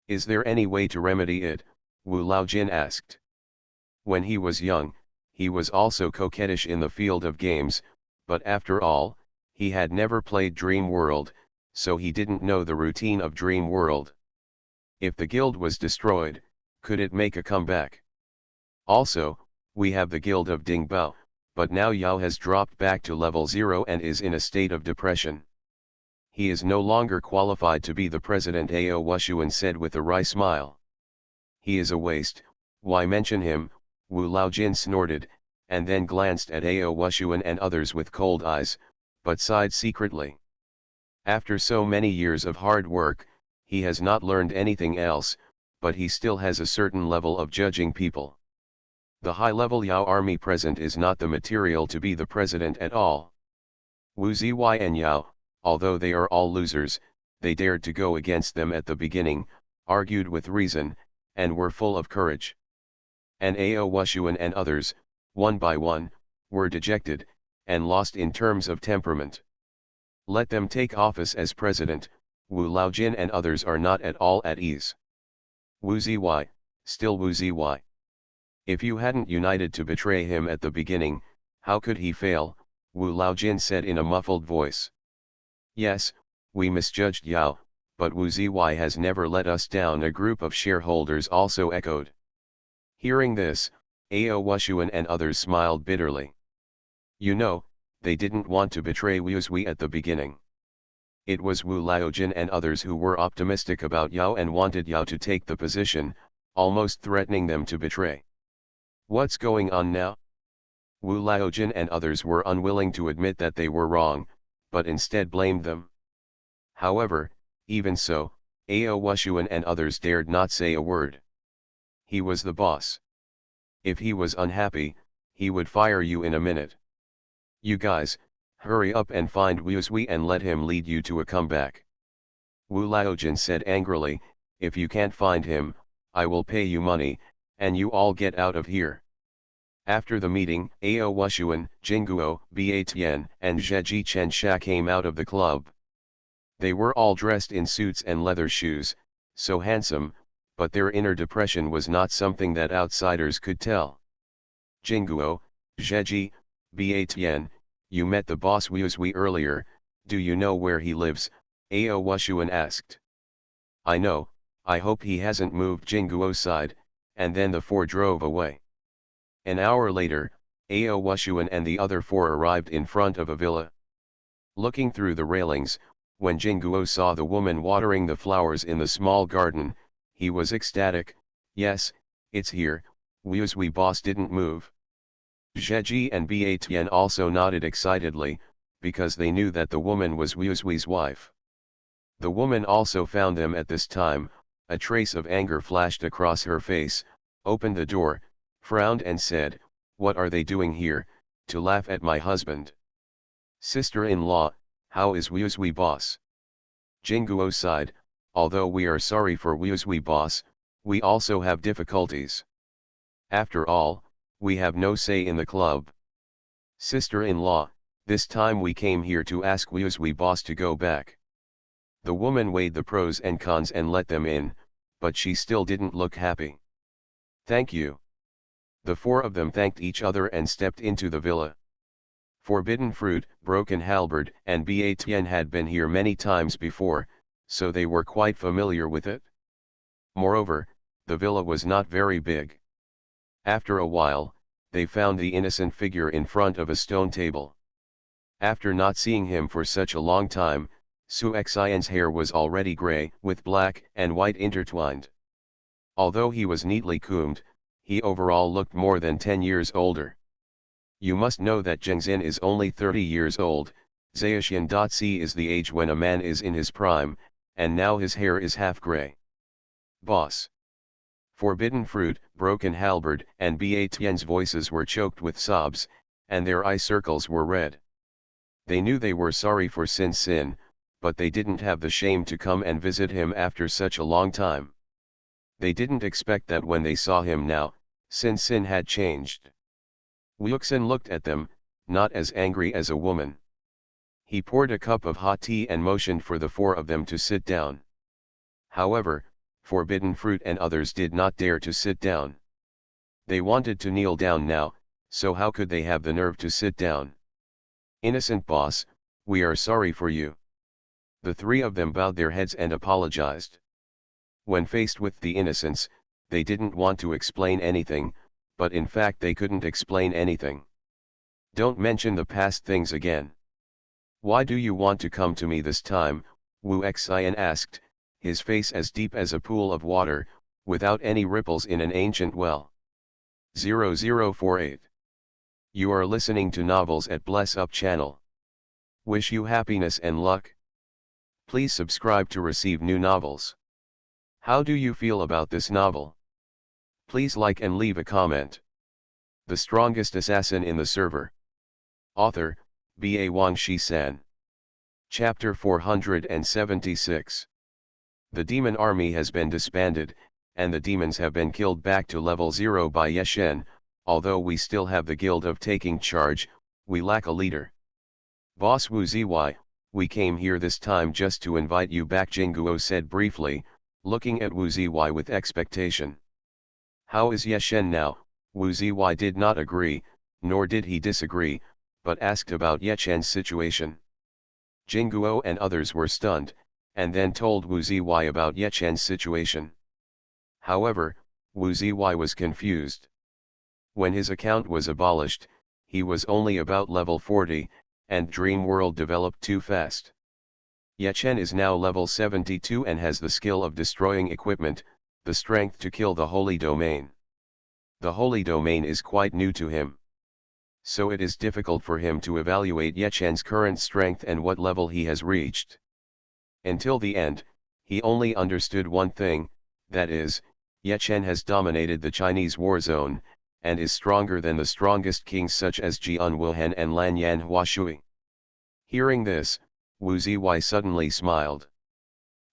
Is there any way to remedy it? Wu Laojin asked. When he was young, he was also coquettish in the field of games, but after all, he had never played Dream World, so he didn't know the routine of Dream World. If the guild was destroyed, could it make a comeback? Also, we have the guild of Ding Bao, but now Yao has dropped back to level 0 and is in a state of depression. He is no longer qualified to be the president, Ao Wushuan said with a wry smile. He is a waste, why mention him? Wu Laojin snorted, and then glanced at Ao Wushuan and others with cold eyes, but sighed secretly. After so many years of hard work, he has not learned anything else, but he still has a certain level of judging people. The high-level Yao army present is not the material to be the president at all. Wu Ziyi and Yao, although they are all losers, they dared to go against them at the beginning, argued with reason, and were full of courage. And Ao Wushuan and others, one by one, were dejected, and lost in terms of temperament. Let them take office as president. Wu Laojin and others are not at all at ease. Wu Ziyi, still Wu Ziyi. If you hadn't united to betray him at the beginning, how could he fail? Wu Laojin said in a muffled voice. Yes, we misjudged Yao, but Wu Ziyi has never let us down, a group of shareholders also echoed. Hearing this, Ao Wushuan and others smiled bitterly. You know, they didn't want to betray Wu Ziyi at the beginning. It was Wu Laojin and others who were optimistic about Yao and wanted Yao to take the position, almost threatening them to betray. What's going on now? Wu Laojin and others were unwilling to admit that they were wrong, but instead blamed them. However, even so, Ao Wushuan and others dared not say a word. He was the boss. If he was unhappy, he would fire you in a minute. You guys, hurry up and find Wu Ziyi and let him lead you to a comeback. Wu Laojin said angrily, if you can't find him, I will pay you money, and you all get out of here. After the meeting, Ao Wushuan, Jingguo, Ba Tian, and Zheji Chensha came out of the club. They were all dressed in suits and leather shoes, so handsome, but their inner depression was not something that outsiders could tell. Jingguo, Zheji, Ba Tian, you met the boss Wu Ziyi earlier, do you know where he lives? Ao Wushuan asked. I know, I hope he hasn't moved, Jingguo sighed, and then the four drove away. An hour later, Ao Wushuan and the other four arrived in front of a villa. Looking through the railings, when Jingguo saw the woman watering the flowers in the small garden, he was ecstatic. Yes, it's here, Wu Ziyi boss didn't move. Zheji and Ba Tian also nodded excitedly, because they knew that the woman was Wu Ziyi's wife. The woman also found them at this time, a trace of anger flashed across her face, opened the door, frowned and said, what are they doing here, to laugh at my husband? Sister-in-law, how is Wu Ziyi boss? Jingguo sighed, although we are sorry for Wu Ziyi boss, we also have difficulties. After all, we have no say in the club. Sister-in-law, this time we came here to ask Wu Ziyi boss to go back. The woman weighed the pros and cons and let them in, but she still didn't look happy. Thank you. The four of them thanked each other and stepped into the villa. Forbidden Fruit, Broken Halberd, and Ba Tian had been here many times before, so they were quite familiar with it. Moreover, the villa was not very big. After a while, they found the innocent figure in front of a stone table. After not seeing him for such a long time, Su Xian's hair was already gray, with black and white intertwined. Although he was neatly combed, he overall looked more than 10 years older. You must know that Zhengzin is only 30 years old, Zaoxian.c is the age when a man is in his prime, and now his hair is half gray. Boss. Forbidden Fruit, Broken Halberd, and Ba Tian's voices were choked with sobs, and their eye circles were red. They knew they were sorry for Sin Sin, but they didn't have the shame to come and visit him after such a long time. They didn't expect that when they saw him now, Sin Sin had changed. Wuxin looked at them, not as angry as a woman. He poured a cup of hot tea and motioned for the four of them to sit down. However, Forbidden Fruit and others did not dare to sit down. They wanted to kneel down now, so how could they have the nerve to sit down? Innocent boss, we are sorry for you. The three of them bowed their heads and apologized. When faced with the innocents, they didn't want to explain anything, but in fact they couldn't explain anything. Don't mention the past things again. Why do you want to come to me this time? Wu Xian asked, his face as deep as a pool of water, without any ripples in an ancient well. 0048. You are listening to Novels at Bless Up channel. Wish you happiness and luck. Please subscribe to receive new novels. How do you feel about this novel? Please like and leave a comment. The Strongest Assassin in the Server. Author, Ba Wangshi-san. Chapter 476. The demon army has been disbanded, and the demons have been killed back to level 0 by Yeshen. Although we still have the guild of taking charge, we lack a leader. Boss Wu Zy, we came here this time just to invite you back, Jingguo said briefly, looking at Wu Zy with expectation. How is Yeshen now? Wu Zy did not agree, nor did he disagree, but asked about Yeshen's situation. Jingguo and others were stunned, and then told Wu Zy about Yeshen's situation. However, Wu Zy was confused. When his account was abolished, he was only about level 40, and Dream World developed too fast. Yeshen is now level 72 and has the skill of destroying equipment, the strength to kill the Holy Domain. The Holy Domain is quite new to him. So it is difficult for him to evaluate Yeshen's current strength and what level he has reached. Until the end, he only understood one thing, that is, Yeshen has dominated the Chinese war zone, and is stronger than the strongest kings such as Jian Wuhan and Lanyan Huashui. Hearing this, Wu Zy suddenly smiled.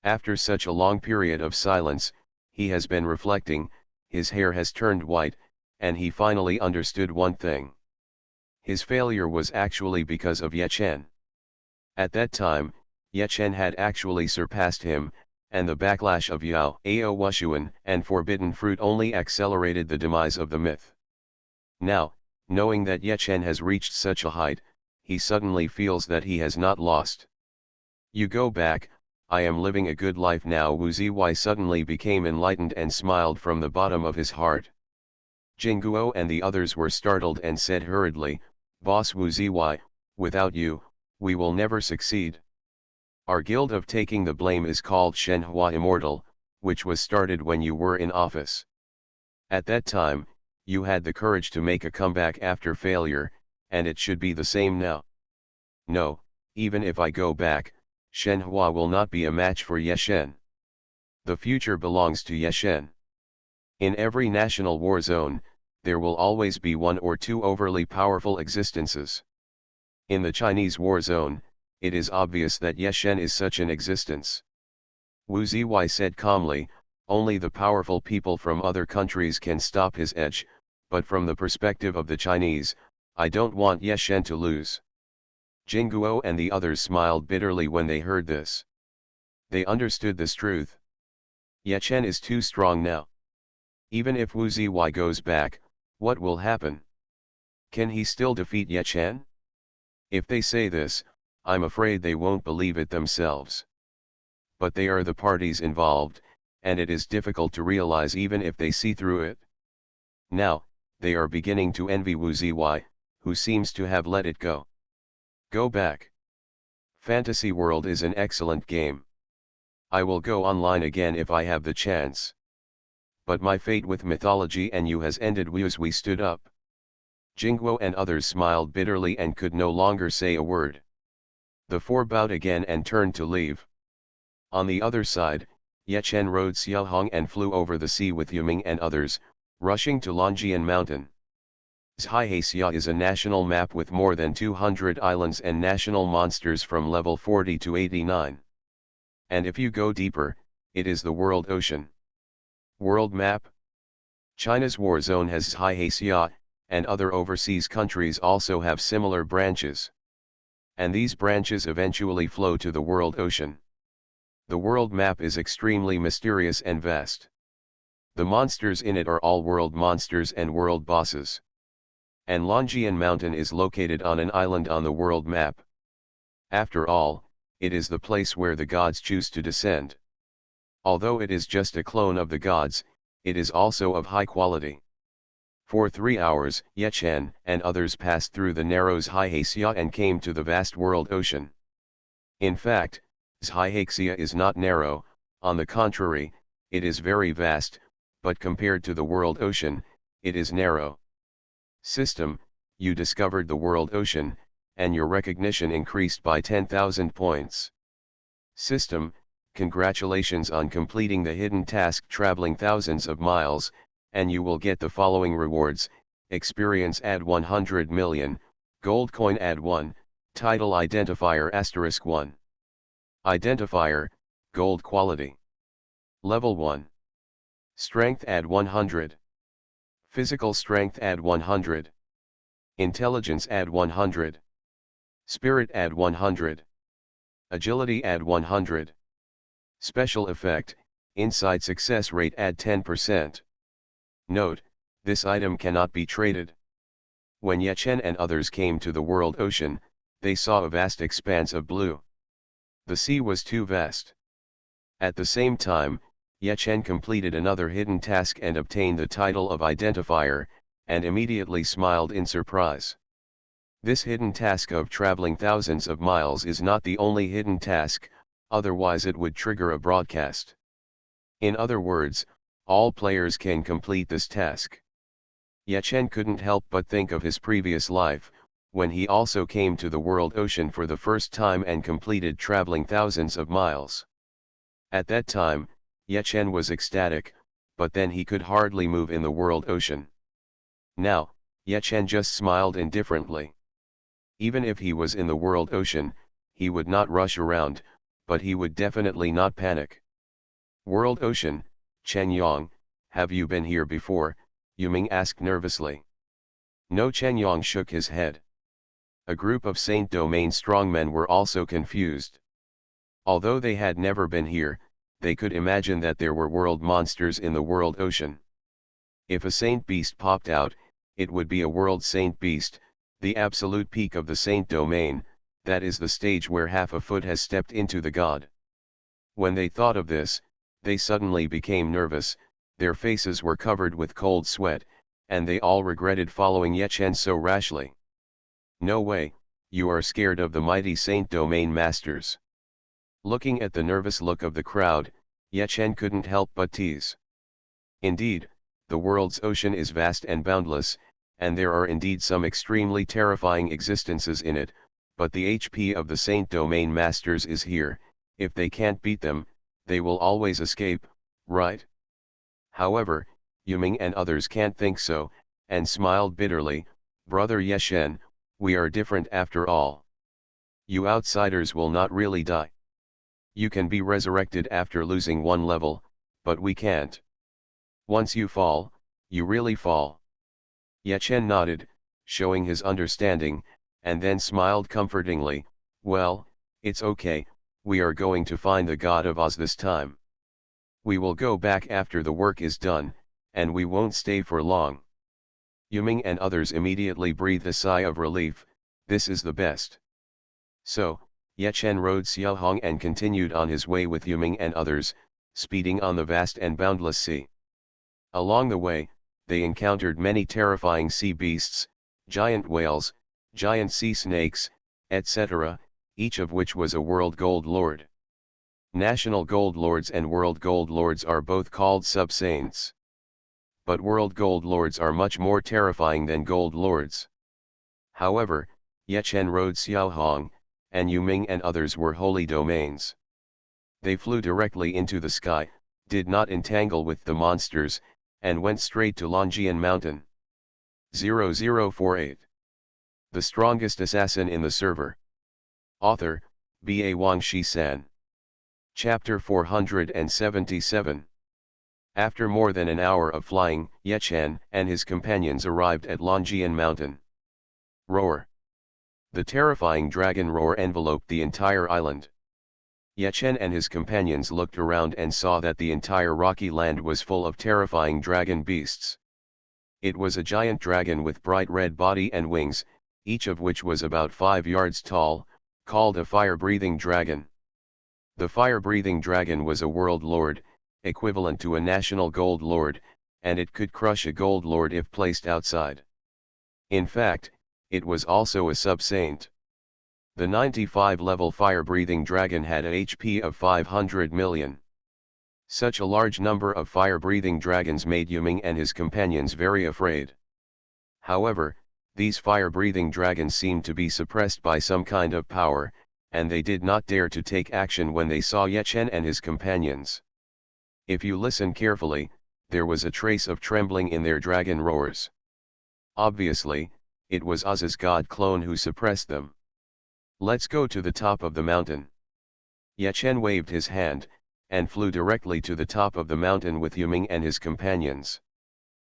After such a long period of silence, he has been reflecting, his hair has turned white, and he finally understood one thing. His failure was actually because of Yeshen. At that time, Yeshen had actually surpassed him, and the backlash of Yao, Ao Wushuan, and Forbidden Fruit only accelerated the demise of the myth. Now, knowing that Yeshen has reached such a height, he suddenly feels that he has not lost. You go back, I am living a good life now. Wu Zy suddenly became enlightened and smiled from the bottom of his heart. Jingguo and the others were startled and said hurriedly, Boss Wu Zy, without you, we will never succeed. Our guild of taking the blame is called Shenhua Immortal, which was started when you were in office. At that time, you had the courage to make a comeback after failure, and it should be the same now. No, even if I go back, Shenhua will not be a match for Yeshen. The future belongs to Yeshen. In every national war zone, there will always be one or two overly powerful existences. In the Chinese war zone, it is obvious that Yeshen is such an existence. Wu Zy said calmly, only the powerful people from other countries can stop his edge, but from the perspective of the Chinese, I don't want Yeshen to lose. Jingguo and the others smiled bitterly when they heard this. They understood this truth. Yeshen is too strong now. Even if Wu Zy goes back, what will happen? Can he still defeat Yeshen? If they say this, I'm afraid they won't believe it themselves. but they are the parties involved, and it is difficult to realize even if they see through it. Now, they are beginning to envy Wu Ziyi, who seems to have let it go. Go back. Fantasy World is an excellent game. I will go online again if I have the chance. But my fate with mythology and you has ended. We stood up. Jingguo and others smiled bitterly and could no longer say a word. The four bowed again and turned to leave. On the other side, Ye Chen rode Xiaohong and flew over the sea with Yuming and others, rushing to Longjian Mountain. Zhaihesia is a national map with more than 200 islands and national monsters from level 40 to 89. And if you go deeper, it is the world ocean. World map. China's war zone has Zhaihesia, and other overseas countries also have similar branches. And these branches eventually flow to the world ocean. The world map is extremely mysterious and vast. The monsters in it are all world monsters and world bosses. And Longjian Mountain is located on an island on the world map. After all, it is the place where the gods choose to descend. Although it is just a clone of the gods, it is also of high quality. For 3 hours, Ye Chen and others passed through the narrow Zhaihesia and came to the vast world ocean. In fact, Zhaihesia is not narrow, on the contrary, it is very vast, but compared to the world ocean, it is narrow. System, you discovered the world ocean, and your recognition increased by 10,000 points. System, congratulations on completing the hidden task traveling thousands of miles, and you will get the following rewards: experience add 100 million, gold coin add 1, title identifier *1. Identifier, gold quality. Level 1. Strength add 100. Physical strength add 100. Intelligence add 100. Spirit add 100. Agility add 100. Special effect, inside success rate add 10%. Note, this item cannot be traded. When Ye Chen and others came to the world ocean, they saw a vast expanse of blue. The sea was too vast. At the same time, Ye Chen completed another hidden task and obtained the title of identifier, and immediately smiled in surprise. This hidden task of traveling thousands of miles is not the only hidden task, otherwise it would trigger a broadcast. In other words, all players can complete this task. Ye Chen couldn't help but think of his previous life, when he also came to the world ocean for the first time and completed traveling thousands of miles. At that time, Ye Chen was ecstatic, but then he could hardly move in the world ocean. Now, Ye Chen just smiled indifferently. Even if he was in the world ocean, he would not rush around, but he would definitely not panic. World ocean, Chen Yang, have you been here before? Yuming asked nervously. No, Chen Yang shook his head. A group of Saint Domain strongmen were also confused. Although they had never been here, they could imagine that there were world monsters in the world ocean. If a saint beast popped out, it would be a world saint beast, the absolute peak of the Saint Domain, that is the stage where half a foot has stepped into the god. When they thought of this, they suddenly became nervous, their faces were covered with cold sweat, and they all regretted following Ye Chen so rashly. No way, you are scared of the mighty Saint Domain masters. Looking at the nervous look of the crowd, Ye Chen couldn't help but tease. Indeed, the world's ocean is vast and boundless, and there are indeed some extremely terrifying existences in it, but the HP of the Saint Domain masters is here. If they can't beat them, they will always escape, right? However, Yuming and others can't think so, and smiled bitterly. Brother Ye Chen, we are different after all. You outsiders will not really die. You can be resurrected after losing one level, but we can't. Once you fall, you really fall. Ye Chen nodded, showing his understanding, and then smiled comfortingly. Well, it's okay, we are going to find the God of Oz this time. We will go back after the work is done, and we won't stay for long. Yuming and others immediately breathed a sigh of relief. This is the best. So, Ye Chen rode Xiaohong and continued on his way with Yuming and others, speeding on the vast and boundless sea. Along the way, they encountered many terrifying sea beasts, giant whales, giant sea snakes, etc., each of which was a world gold lord. National gold lords and world gold lords are both called sub-saints. But world gold lords are much more terrifying than gold lords. However, Ye Chen rode Xiaohong, and Yuming and others were holy domains. They flew directly into the sky, did not entangle with the monsters, and went straight to Longjian Mountain. 0048. The strongest assassin in the server. Author, B.A. Wang Shi-san. Chapter 477. After more than an hour of flying, Ye Chen and his companions arrived at Longjian Mountain. Roar. The terrifying dragon roar enveloped the entire island. Ye Chen and his companions looked around and saw that the entire rocky land was full of terrifying dragon beasts. It was a giant dragon with bright red body and wings, each of which was about 5 yards tall, called a fire-breathing dragon. The fire-breathing dragon was a world lord, equivalent to a national gold lord, and it could crush a gold lord if placed outside. In fact, it was also a sub-saint. The 95-level fire-breathing dragon had a HP of 500 million. Such a large number of fire-breathing dragons made Yuming and his companions very afraid. However, these fire-breathing dragons seemed to be suppressed by some kind of power, and they did not dare to take action when they saw Ye Chen and his companions. If you listen carefully, there was a trace of trembling in their dragon roars. Obviously, it was Oz's god clone who suppressed them. Let's go to the top of the mountain. Ye Chen waved his hand, and flew directly to the top of the mountain with Yuming and his companions.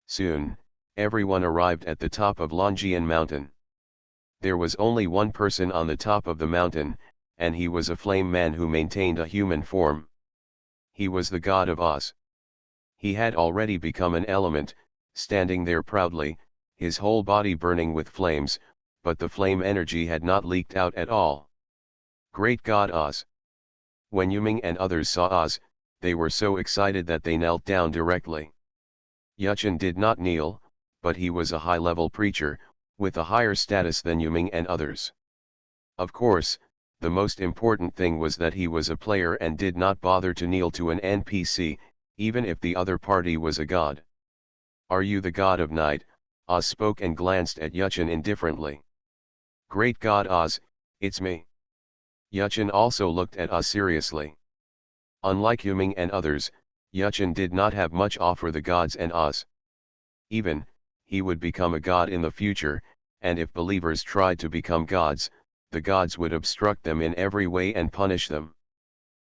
Soon, everyone arrived at the top of Longjian Mountain. There was only one person on the top of the mountain, and he was a flame man who maintained a human form. He was the god of Oz. He had already become an element, standing there proudly, his whole body burning with flames, but the flame energy had not leaked out at all. Great God Oz! When Yuming and others saw Oz, they were so excited that they knelt down directly. Ye Chen did not kneel, but he was a high-level preacher, with a higher status than Yuming and others. Of course, the most important thing was that he was a player and did not bother to kneel to an NPC, even if the other party was a god. Are you the god of night? Oz spoke and glanced at Ye Chen indifferently. Great God Oz, it's me. Ye Chen also looked at Oz seriously. Unlike Yuming and others, Ye Chen did not have much offer the gods and Oz. Even, he would become a god in the future, and if believers tried to become gods, the gods would obstruct them in every way and punish them.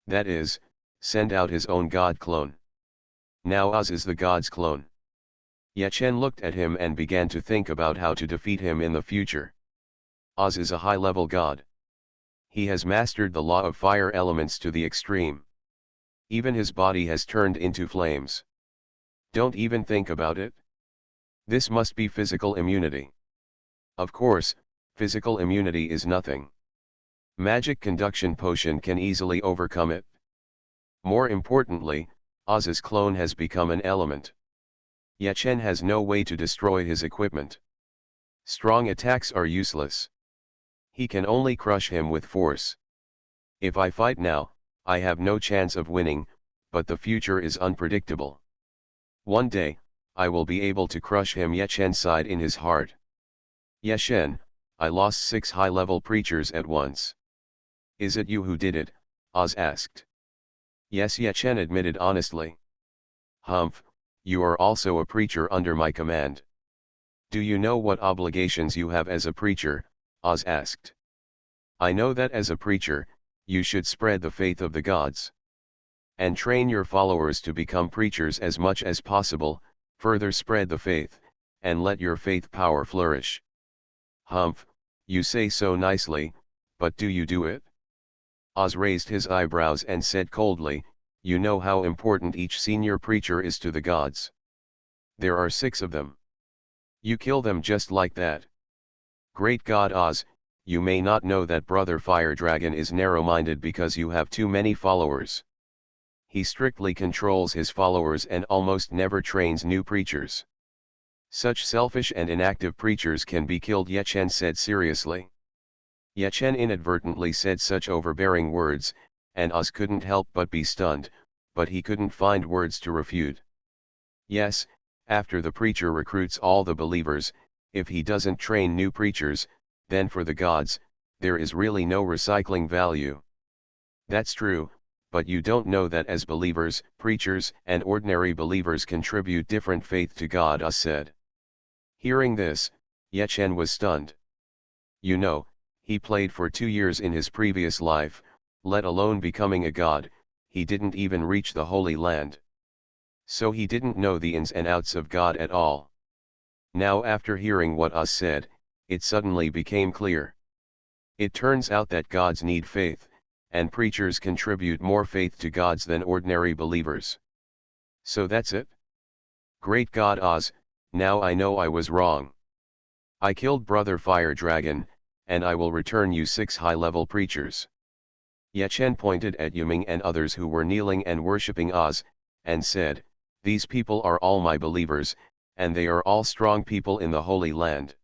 That is, send out his own god clone. Now Oz is the god's clone. Ye Chen looked at him and began to think about how to defeat him in the future. Oz is a high-level god. He has mastered the law of fire elements to the extreme. Even his body has turned into flames. Don't even think about it. This must be physical immunity. Of course, physical immunity is nothing. Magic conduction potion can easily overcome it. More importantly, Oz's clone has become an element. Ye Chen has no way to destroy his equipment. Strong attacks are useless. He can only crush him with force. If I fight now, I have no chance of winning, but the future is unpredictable. One day, I will be able to crush him. Ye Chen sighed in his heart. Ye Chen, I lost 6 high-level preachers at once. Is it you who did it? Oz asked. Yes, Ye Chen admitted honestly. Humph, you are also a preacher under my command. Do you know what obligations you have as a preacher? Oz asked. I know that as a preacher, you should spread the faith of the gods. And train your followers to become preachers as much as possible, further spread the faith, and let your faith power flourish. Humph, you say so nicely, but do you do it? Oz raised his eyebrows and said coldly, you know how important each senior preacher is to the gods. There are 6 of them. You kill them just like that. Great God Oz, you may not know that Brother Fire Dragon is narrow-minded because you have too many followers. He strictly controls his followers and almost never trains new preachers. Such selfish and inactive preachers can be killed, Yechen said seriously. Yechen inadvertently said such overbearing words, and Oz couldn't help but be stunned, but he couldn't find words to refute. Yes, after the preacher recruits all the believers, if he doesn't train new preachers, then for the gods, there is really no recycling value. That's true, but you don't know that as believers, preachers, and ordinary believers contribute different faith to God, Oz said. Hearing this, Yechen was stunned. You know, he played for 2 years in his previous life, let alone becoming a god, he didn't even reach the Holy Land. So he didn't know the ins and outs of God at all. Now after hearing what Oz said, it suddenly became clear. It turns out that gods need faith, and preachers contribute more faith to gods than ordinary believers. So that's it? Great God Oz, now I know I was wrong. I killed Brother Fire Dragon, and I will return you 6 high-level preachers. Yechen pointed at Yuming and others who were kneeling and worshipping Oz, and said, these people are all my believers, and they are all strong people in the Holy Land.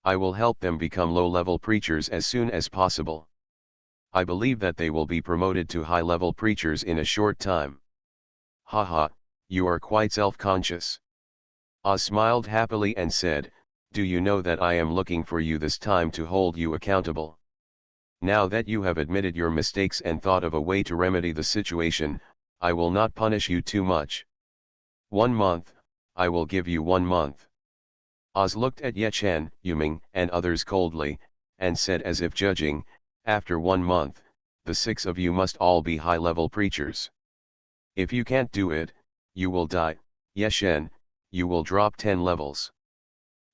I will help them become low-level preachers as soon as possible. I believe that they will be promoted to high-level preachers in a short time. Haha, you are quite self-conscious. Oz smiled happily and said, do you know that I am looking for you this time to hold you accountable? Now that you have admitted your mistakes and thought of a way to remedy the situation, I will not punish you too much. 1 month, I will give you 1 month. Oz looked at Yechen, Yuming, and others coldly, and said as if judging, after 1 month, the 6 of you must all be high-level preachers. If you can't do it, you will die, Yechen, you will drop 10 levels.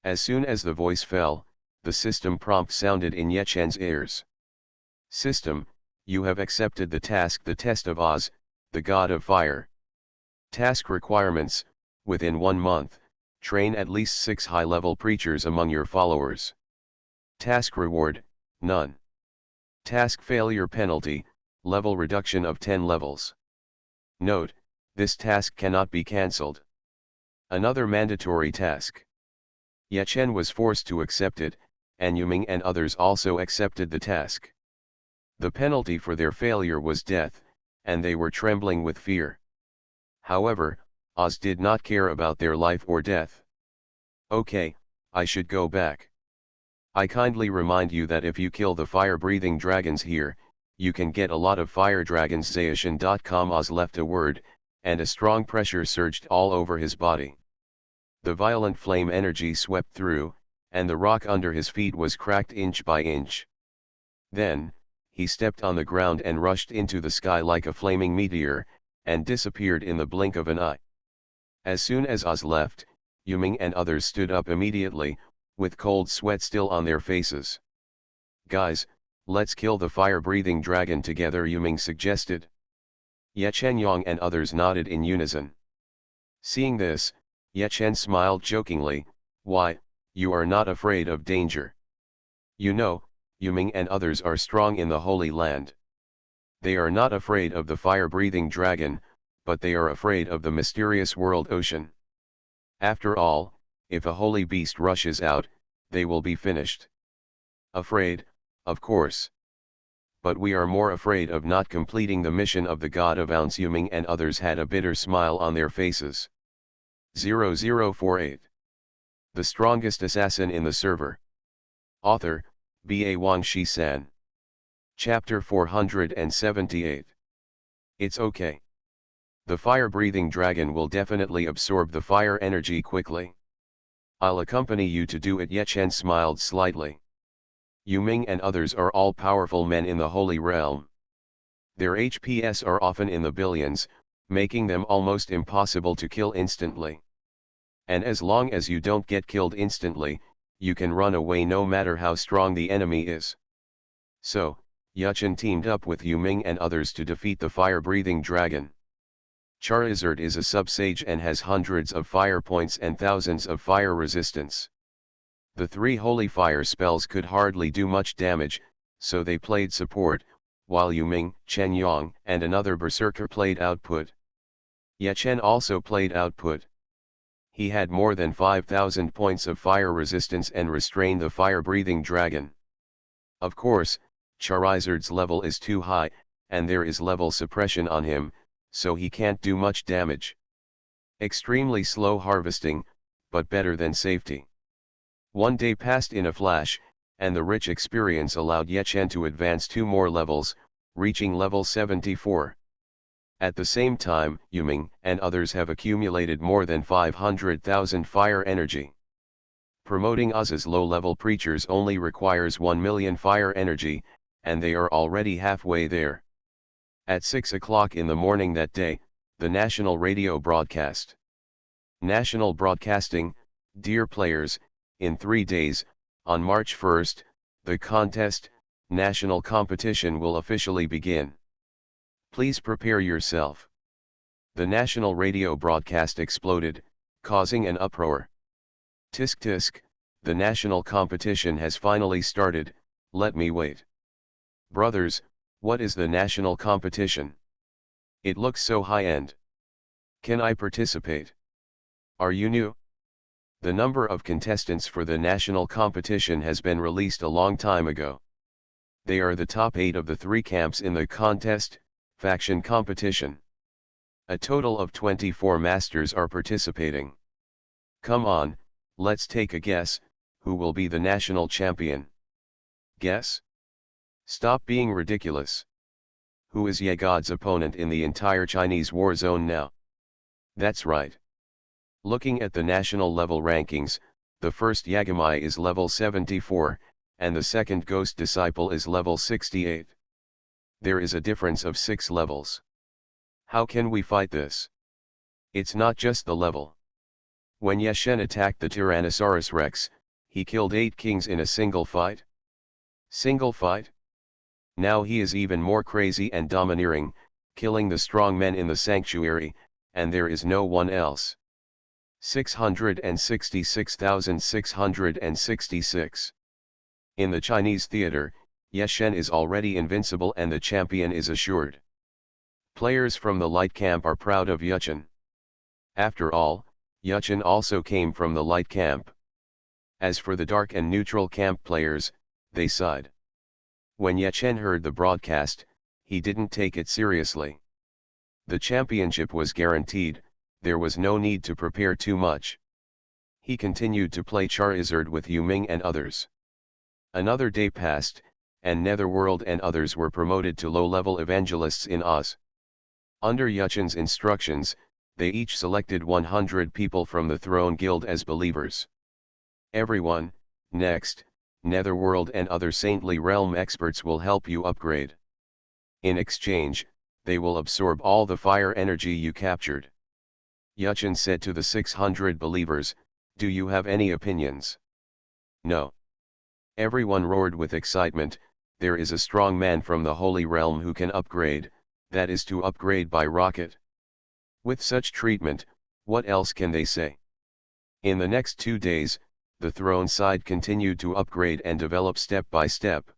As soon as the voice fell, the system prompt sounded in Yechen's ears. System, you have accepted the task, the test of Oz, the god of fire. Task requirements, within 1 month, train at least 6 high-level preachers among your followers. Task reward, none. Task failure penalty, level reduction of 10 levels. Note, this task cannot be cancelled. Another mandatory task. Yechen was forced to accept it, and Yuming and others also accepted the task. The penalty for their failure was death, and they were trembling with fear. However, Oz did not care about their life or death. Okay, I should go back. I kindly remind you that if you kill the fire-breathing dragons here, you can get a lot of fire dragons. Zaoshin.com. Oz left a word, and a strong pressure surged all over his body. The violent flame energy swept through, and the rock under his feet was cracked inch by inch. Then, he stepped on the ground and rushed into the sky like a flaming meteor, and disappeared in the blink of an eye. As soon as Oz left, Yuming and others stood up immediately, with cold sweat still on their faces. Guys, let's kill the fire-breathing dragon together, Yuming suggested. Yechen Yang and others nodded in unison. Seeing this, Yechen smiled jokingly, why, you are not afraid of danger. You know, Yuming and others are strong in the Holy Land. They are not afraid of the fire-breathing dragon, but they are afraid of the mysterious world ocean. After all, if a holy beast rushes out, they will be finished. Afraid, of course. But we are more afraid of not completing the mission of the god of Ounce. Yuming and others had a bitter smile on their faces. 0048. The strongest assassin in the server. Author, B.A. Wang Shi-san. Chapter 478. It's okay. The fire-breathing dragon will definitely absorb the fire energy quickly. I'll accompany you to do it. Yechen smiled slightly. Yuming and others are all powerful men in the Holy Realm. Their HPs are often in the billions, making them almost impossible to kill instantly. And as long as you don't get killed instantly, you can run away no matter how strong the enemy is. So, Yechen teamed up with Yuming and others to defeat the fire-breathing dragon. Charizard is a sub-sage and has hundreds of fire points and thousands of fire resistance. The three holy fire spells could hardly do much damage, so they played support, while Yuming, Chen Yang, and another berserker played output. Ye Chen also played output. He had more than 5,000 points of fire resistance and restrained the fire-breathing dragon. Of course, Charizard's level is too high, and there is level suppression on him, so he can't do much damage. Extremely slow harvesting, but better than safety. One day passed in a flash, and the rich experience allowed Ye Chen to advance 2 more levels, reaching level 74. At the same time, Yuming and others have accumulated more than 500,000 fire energy. Promoting us as low-level preachers only requires 1 million fire energy, and they are already halfway there. At 6 o'clock in the morning that day, the national radio broadcast. National broadcasting, dear players, in 3 days, on March 1st, the contest, national competition will officially begin. Please prepare yourself. The national radio broadcast exploded, causing an uproar. Tisk tisk, the national competition has finally started, let me wait. Brothers, what is the national competition? It looks so high-end. Can I participate? Are you new? The number of contestants for the national competition has been released a long time ago. They are the top 8 of the 3 camps in the contest, faction competition. A total of 24 masters are participating. Come on, let's take a guess, who will be the national champion? Guess? Stop being ridiculous. Who is Ye God's opponent in the entire Chinese war zone now? That's right. Looking at the national level rankings, the first Yagamai is level 74, and the second Ghost Disciple is level 68. There is a difference of 6 levels. How can we fight this? It's not just the level. When Ye Shen attacked the Tyrannosaurus Rex, he killed 8 kings in a single fight. Single fight? Now he is even more crazy and domineering, killing the strong men in the sanctuary, and there is no one else. 666,666. In the Chinese theater, Ye Shen is already invincible and the champion is assured. Players from the light camp are proud of Ye Chen. After all, Ye Chen also came from the light camp. As for the dark and neutral camp players, they sighed. When Ye Chen heard the broadcast, he didn't take it seriously. The championship was guaranteed, there was no need to prepare too much. He continued to play Charizard with Yuming and others. Another day passed, and Netherworld and others were promoted to low-level evangelists in Oz. Under Ye Chen's instructions, they each selected 100 people from the Throne Guild as believers. Everyone, next, Netherworld and other saintly realm experts will help you upgrade. In exchange, they will absorb all the fire energy you captured. Ye Chen said to the 600 believers, do you have any opinions? No. Everyone roared with excitement, there is a strong man from the Holy Realm who can upgrade, that is to upgrade by rocket. With such treatment, what else can they say? In the next 2 days, the throne side continued to upgrade and develop step by step.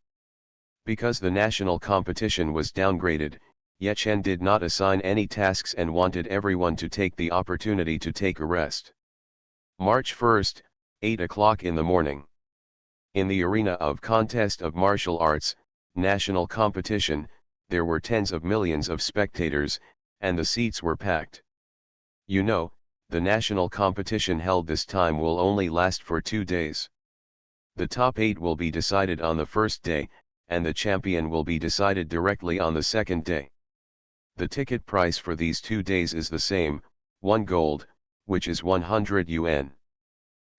Because the national competition was downgraded, Ye Chen did not assign any tasks and wanted everyone to take the opportunity to take a rest. March 1st, 8 o'clock in the morning. In the arena of contest of martial arts, national competition, there were tens of millions of spectators, and the seats were packed. You know, the national competition held this time will only last for 2 days. The top 8 will be decided on the first day, and the champion will be decided directly on the second day. The ticket price for these 2 days is the same, 1 gold, which is 100 yuan.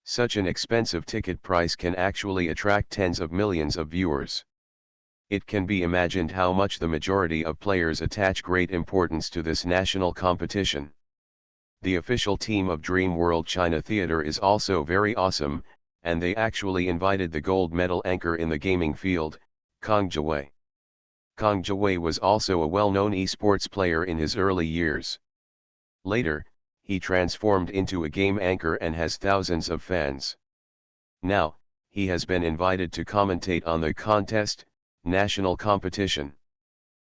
Such an expensive ticket price can actually attract tens of millions of viewers. It can be imagined how much the majority of players attach great importance to this national competition. The official team of Dream World China Theater is also very awesome, and they actually invited the gold medal anchor in the gaming field, Kang Jiwei. Kang Jiwei was also a well-known esports player in his early years. Later, he transformed into a game anchor and has thousands of fans. Now, he has been invited to commentate on the contest, national competition.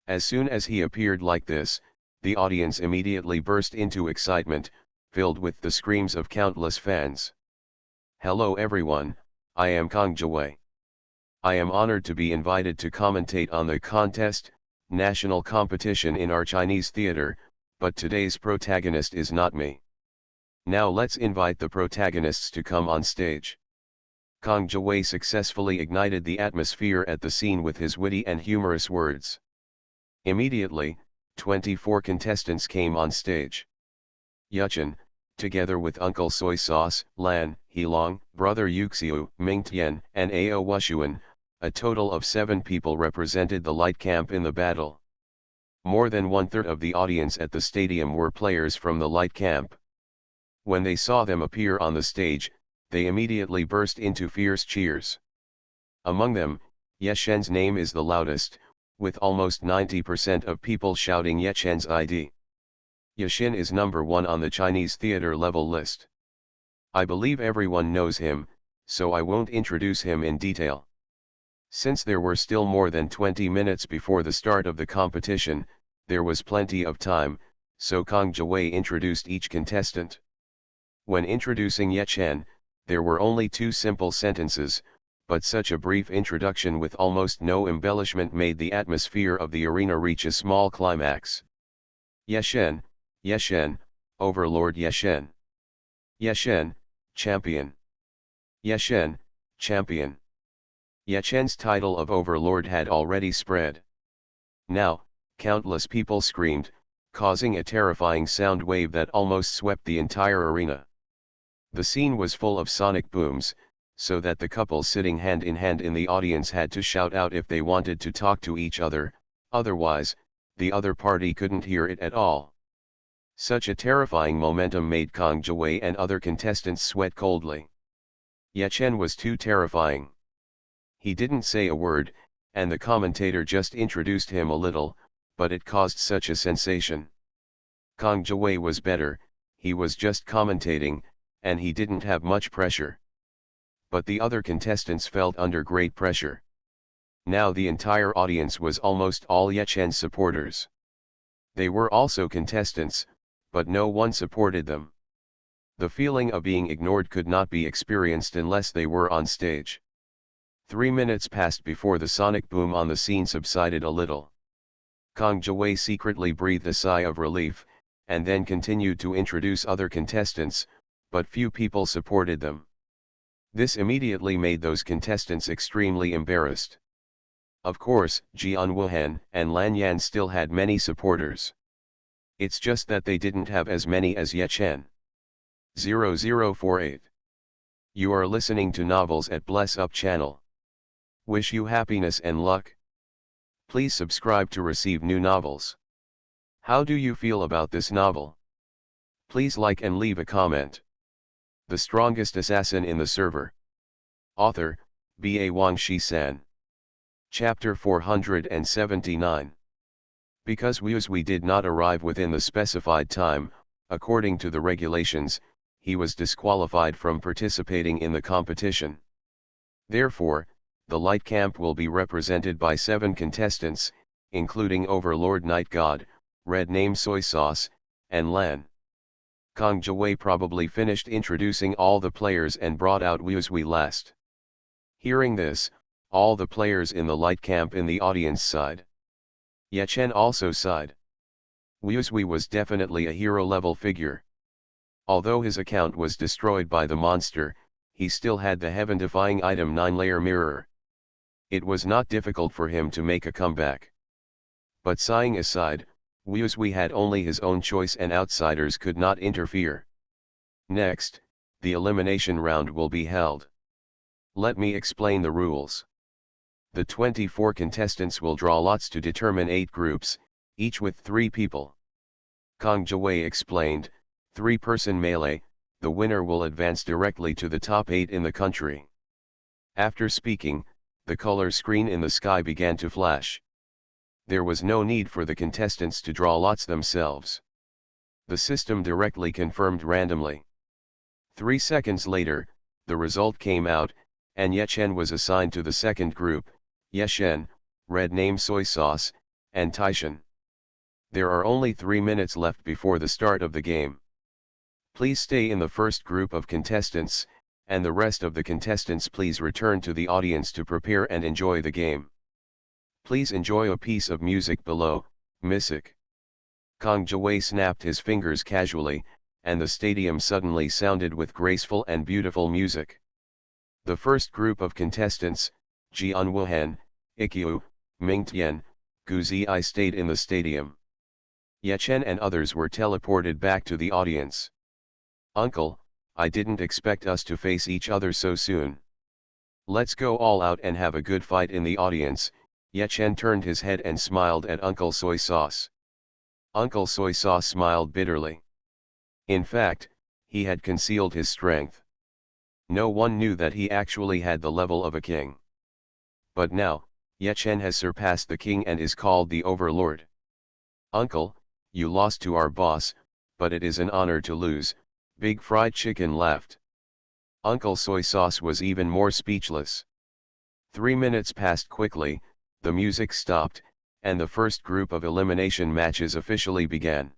As soon as he appeared like this, the audience immediately burst into excitement, filled with the screams of countless fans. Hello everyone, I am Kang Jiwei. I am honored to be invited to commentate on the contest, national competition in our Chinese theater, but today's protagonist is not me. Now let's invite the protagonists to come on stage. Kang Jiwei successfully ignited the atmosphere at the scene with his witty and humorous words. Immediately, 24 contestants came on stage. Yuchen, together with Uncle Soy Sauce, Lan, Heilong, Brother Yuxiu, Mingtian, and Ao Wushuan, a total of 7 people represented the light camp in the battle. More than 1/3 of the audience at the stadium were players from the light camp. When they saw them appear on the stage, they immediately burst into fierce cheers. Among them, Ye Shen's name is the loudest, with almost 90% of people shouting Ye Shen's ID. Ye Shen is number 1 on the Chinese theater level list. I believe everyone knows him, so I won't introduce him in detail. Since there were still more than 20 minutes before the start of the competition, there was plenty of time, so Kang Jiwei introduced each contestant. When introducing Ye Shen, there were only 2 simple sentences, but such a brief introduction with almost no embellishment made the atmosphere of the arena reach a small climax. Ye Shen, Overlord Ye Shen. Ye Shen, Champion. Ye Shen, Champion. Ye Shen's title of Overlord had already spread. Now, countless people screamed, causing a terrifying sound wave that almost swept the entire arena. The scene was full of sonic booms, so that the couple sitting hand in hand in the audience had to shout out if they wanted to talk to each other, otherwise, the other party couldn't hear it at all. Such a terrifying momentum made Kang Jiwei and other contestants sweat coldly. Ye Shen was too terrifying. He didn't say a word, and the commentator just introduced him a little, but it caused such a sensation. Kang Jiwei was better, he was just commentating, and he didn't have much pressure. But the other contestants felt under great pressure. Now the entire audience was almost all Ye Shen's supporters. They were also contestants, but no one supported them. The feeling of being ignored could not be experienced unless they were on stage. 3 minutes passed before the sonic boom on the scene subsided a little. Kang Jiwei secretly breathed a sigh of relief, and then continued to introduce other contestants, but few people supported them. This immediately made those contestants extremely embarrassed. Of course, Jian Wuhan and Lan Yan still had many supporters. It's just that they didn't have as many as Ye Shen. 0048. You are listening to Novels at Bless Up channel. Wish you happiness and luck. Please subscribe to receive new novels. How do you feel about this novel? Please like and leave a comment. The Strongest Assassin in the Server. Author, B.A. Wang Shi-san. Chapter 479. Because Wuzui did not arrive within the specified time, according to the regulations, he was disqualified from participating in the competition. Therefore, the light camp will be represented by 7 contestants, including Overlord Night God, Red Name Soy Sauce, and Lan. Kang Jiwei probably finished introducing all the players and brought out Wuzui last. Hearing this, all the players in the light camp in the audience sighed. Ye Shen also sighed. Wuzui was definitely a hero-level figure. Although his account was destroyed by the monster, he still had the heaven-defying item 9-layer mirror. It was not difficult for him to make a comeback. But sighing aside, Wuzui had only his own choice and outsiders could not interfere. Next, the elimination round will be held. Let me explain the rules. The 24 contestants will draw lots to determine 8 groups, each with 3 people. Kang Jiwei explained, 3-person melee, the winner will advance directly to the top 8 in the country. After speaking, the color screen in the sky began to flash. There was no need for the contestants to draw lots themselves. The system directly confirmed randomly. 3 seconds later, the result came out, and Yechen was assigned to the second group, Yeshen, red name soy sauce, and Taishan. There are only 3 minutes left before the start of the game. Please stay in the first group of contestants, and the rest of the contestants please return to the audience to prepare and enjoy the game. Please enjoy a piece of music below, Misik. Kang Jawei snapped his fingers casually, and the stadium suddenly sounded with graceful and beautiful music. The first group of contestants, Jian Wuhan, Ikyu, Mingtian, Gu Ziyi stayed in the stadium. Yechen and others were teleported back to the audience. Uncle, I didn't expect us to face each other so soon. Let's go all out and have a good fight in the audience. Yechen turned his head and smiled at Uncle Soy Sauce. Uncle Soy Sauce smiled bitterly. In fact, he had concealed his strength. No one knew that he actually had the level of a king. But now, Yechen has surpassed the king and is called the Overlord. Uncle, you lost to our boss, but it is an honor to lose. Big Fried Chicken laughed. Uncle Soy Sauce was even more speechless. 3 minutes passed quickly, the music stopped, and the first group of elimination matches officially began.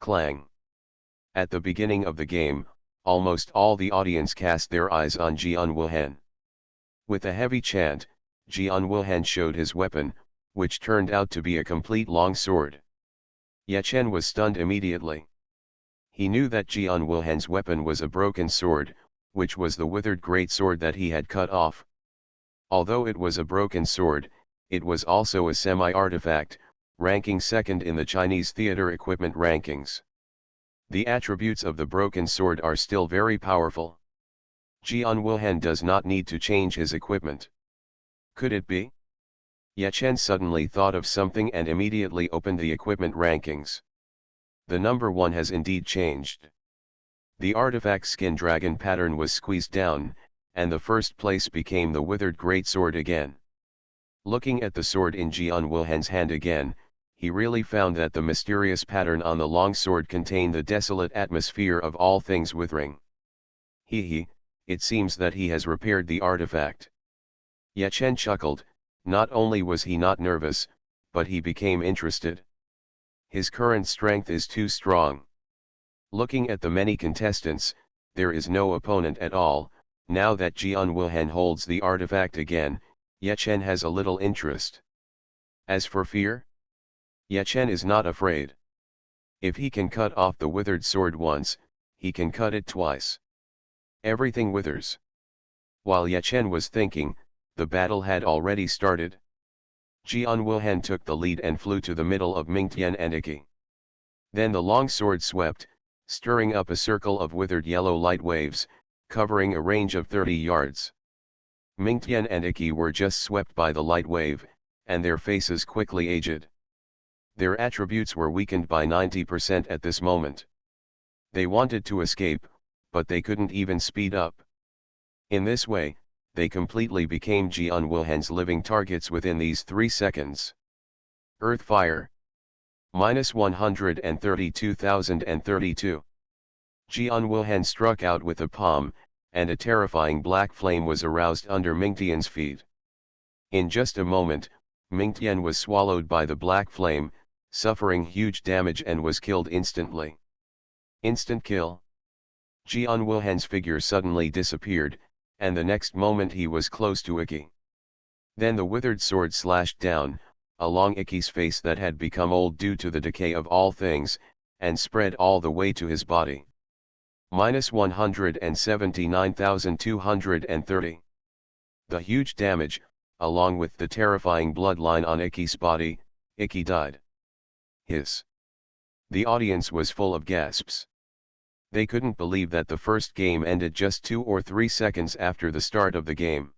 Clang. At the beginning of the game, almost all the audience cast their eyes on Jian Wuhan. With a heavy chant, Jian Wuhan showed his weapon, which turned out to be a complete long sword. Yechen was stunned immediately. He knew that Jian Wuhan's weapon was a broken sword, which was the withered great sword that he had cut off. Although it was a broken sword, it was also a semi-artifact, ranking second in the Chinese theater equipment rankings. The attributes of the broken sword are still very powerful. Jian Wuhan does not need to change his equipment. Could it be? Yechen suddenly thought of something and immediately opened the equipment rankings. The number 1 has indeed changed. The artifact skin dragon pattern was squeezed down, and the first place became the withered greatsword again. Looking at the sword in Jian Wuhan's hand again, he really found that the mysterious pattern on the long sword contained the desolate atmosphere of all things withering. It seems that he has repaired the artifact. Yechen chuckled. Not only was he not nervous, but he became interested. His current strength is too strong. Looking at the many contestants, there is no opponent at all. Now that Jian Wuhan holds the artifact again, Yechen has a little interest. As for fear, Yechen is not afraid. If he can cut off the withered sword once, he can cut it twice. Everything withers. While Yechen was thinking, the battle had already started. Jian Wuhan took the lead and flew to the middle of Mingtian and Iki. Then the long sword swept, stirring up a circle of withered yellow light waves, covering a range of 30 yards. Mingtian and Iki were just swept by the light wave, and their faces quickly aged. Their attributes were weakened by 90% at this moment. They wanted to escape, but they couldn't even speed up. In this way, they completely became Jian Wuhan's living targets within these 3 seconds. Earth Fire. -132,032. Jian Wuhan struck out with a palm, and a terrifying black flame was aroused under Mingtian's feet. In just a moment, Mingtian was swallowed by the black flame, suffering huge damage and was killed instantly. Instant kill. Jian Wuhan's figure suddenly disappeared, and the next moment he was close to Iki. Then the withered sword slashed down, along Iki's face that had become old due to the decay of all things, and spread all the way to his body. -179,230. The huge damage, along with the terrifying bloodline on Iki's body, Iki died. Hiss. The audience was full of gasps. They couldn't believe that the first game ended just 2 or 3 seconds after the start of the game.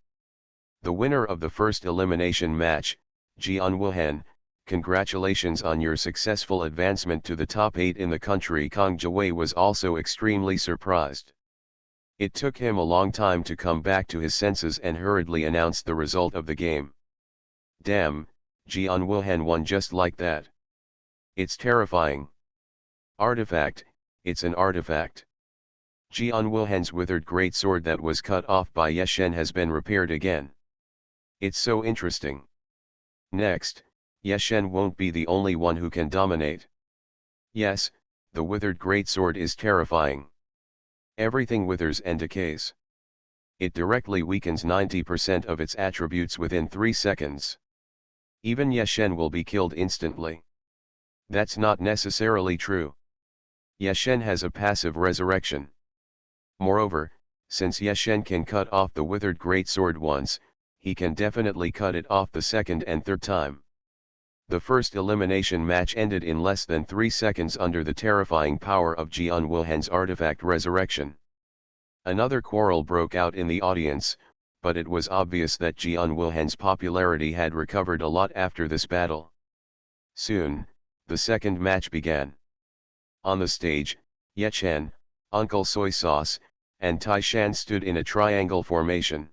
The winner of the first elimination match, Jian Wuhan, congratulations on your successful advancement to the top 8 in the country. Kang Jawei was also extremely surprised. It took him a long time to come back to his senses and hurriedly announced the result of the game. Damn, Jian Wuhan won just like that. It's terrifying. Artifact, it's an artifact. Jian Wuhan's withered greatsword that was cut off by Ye Shen has been repaired again. It's so interesting. Next, Ye Shen won't be the only one who can dominate. Yes, the withered greatsword is terrifying. Everything withers and decays. It directly weakens 90% of its attributes within 3 seconds. Even Ye Shen will be killed instantly. That's not necessarily true. Ye Shen has a passive resurrection. Moreover, since Ye Shen can cut off the withered greatsword once, he can definitely cut it off the second and third time. The first elimination match ended in less than 3 seconds under the terrifying power of Jian Wuhan's artifact resurrection. Another quarrel broke out in the audience, but it was obvious that Jian Wuhan's popularity had recovered a lot after this battle. Soon, the second match began. On the stage, Ye Chen, Uncle Soy Sauce, and Tai Shan stood in a triangle formation.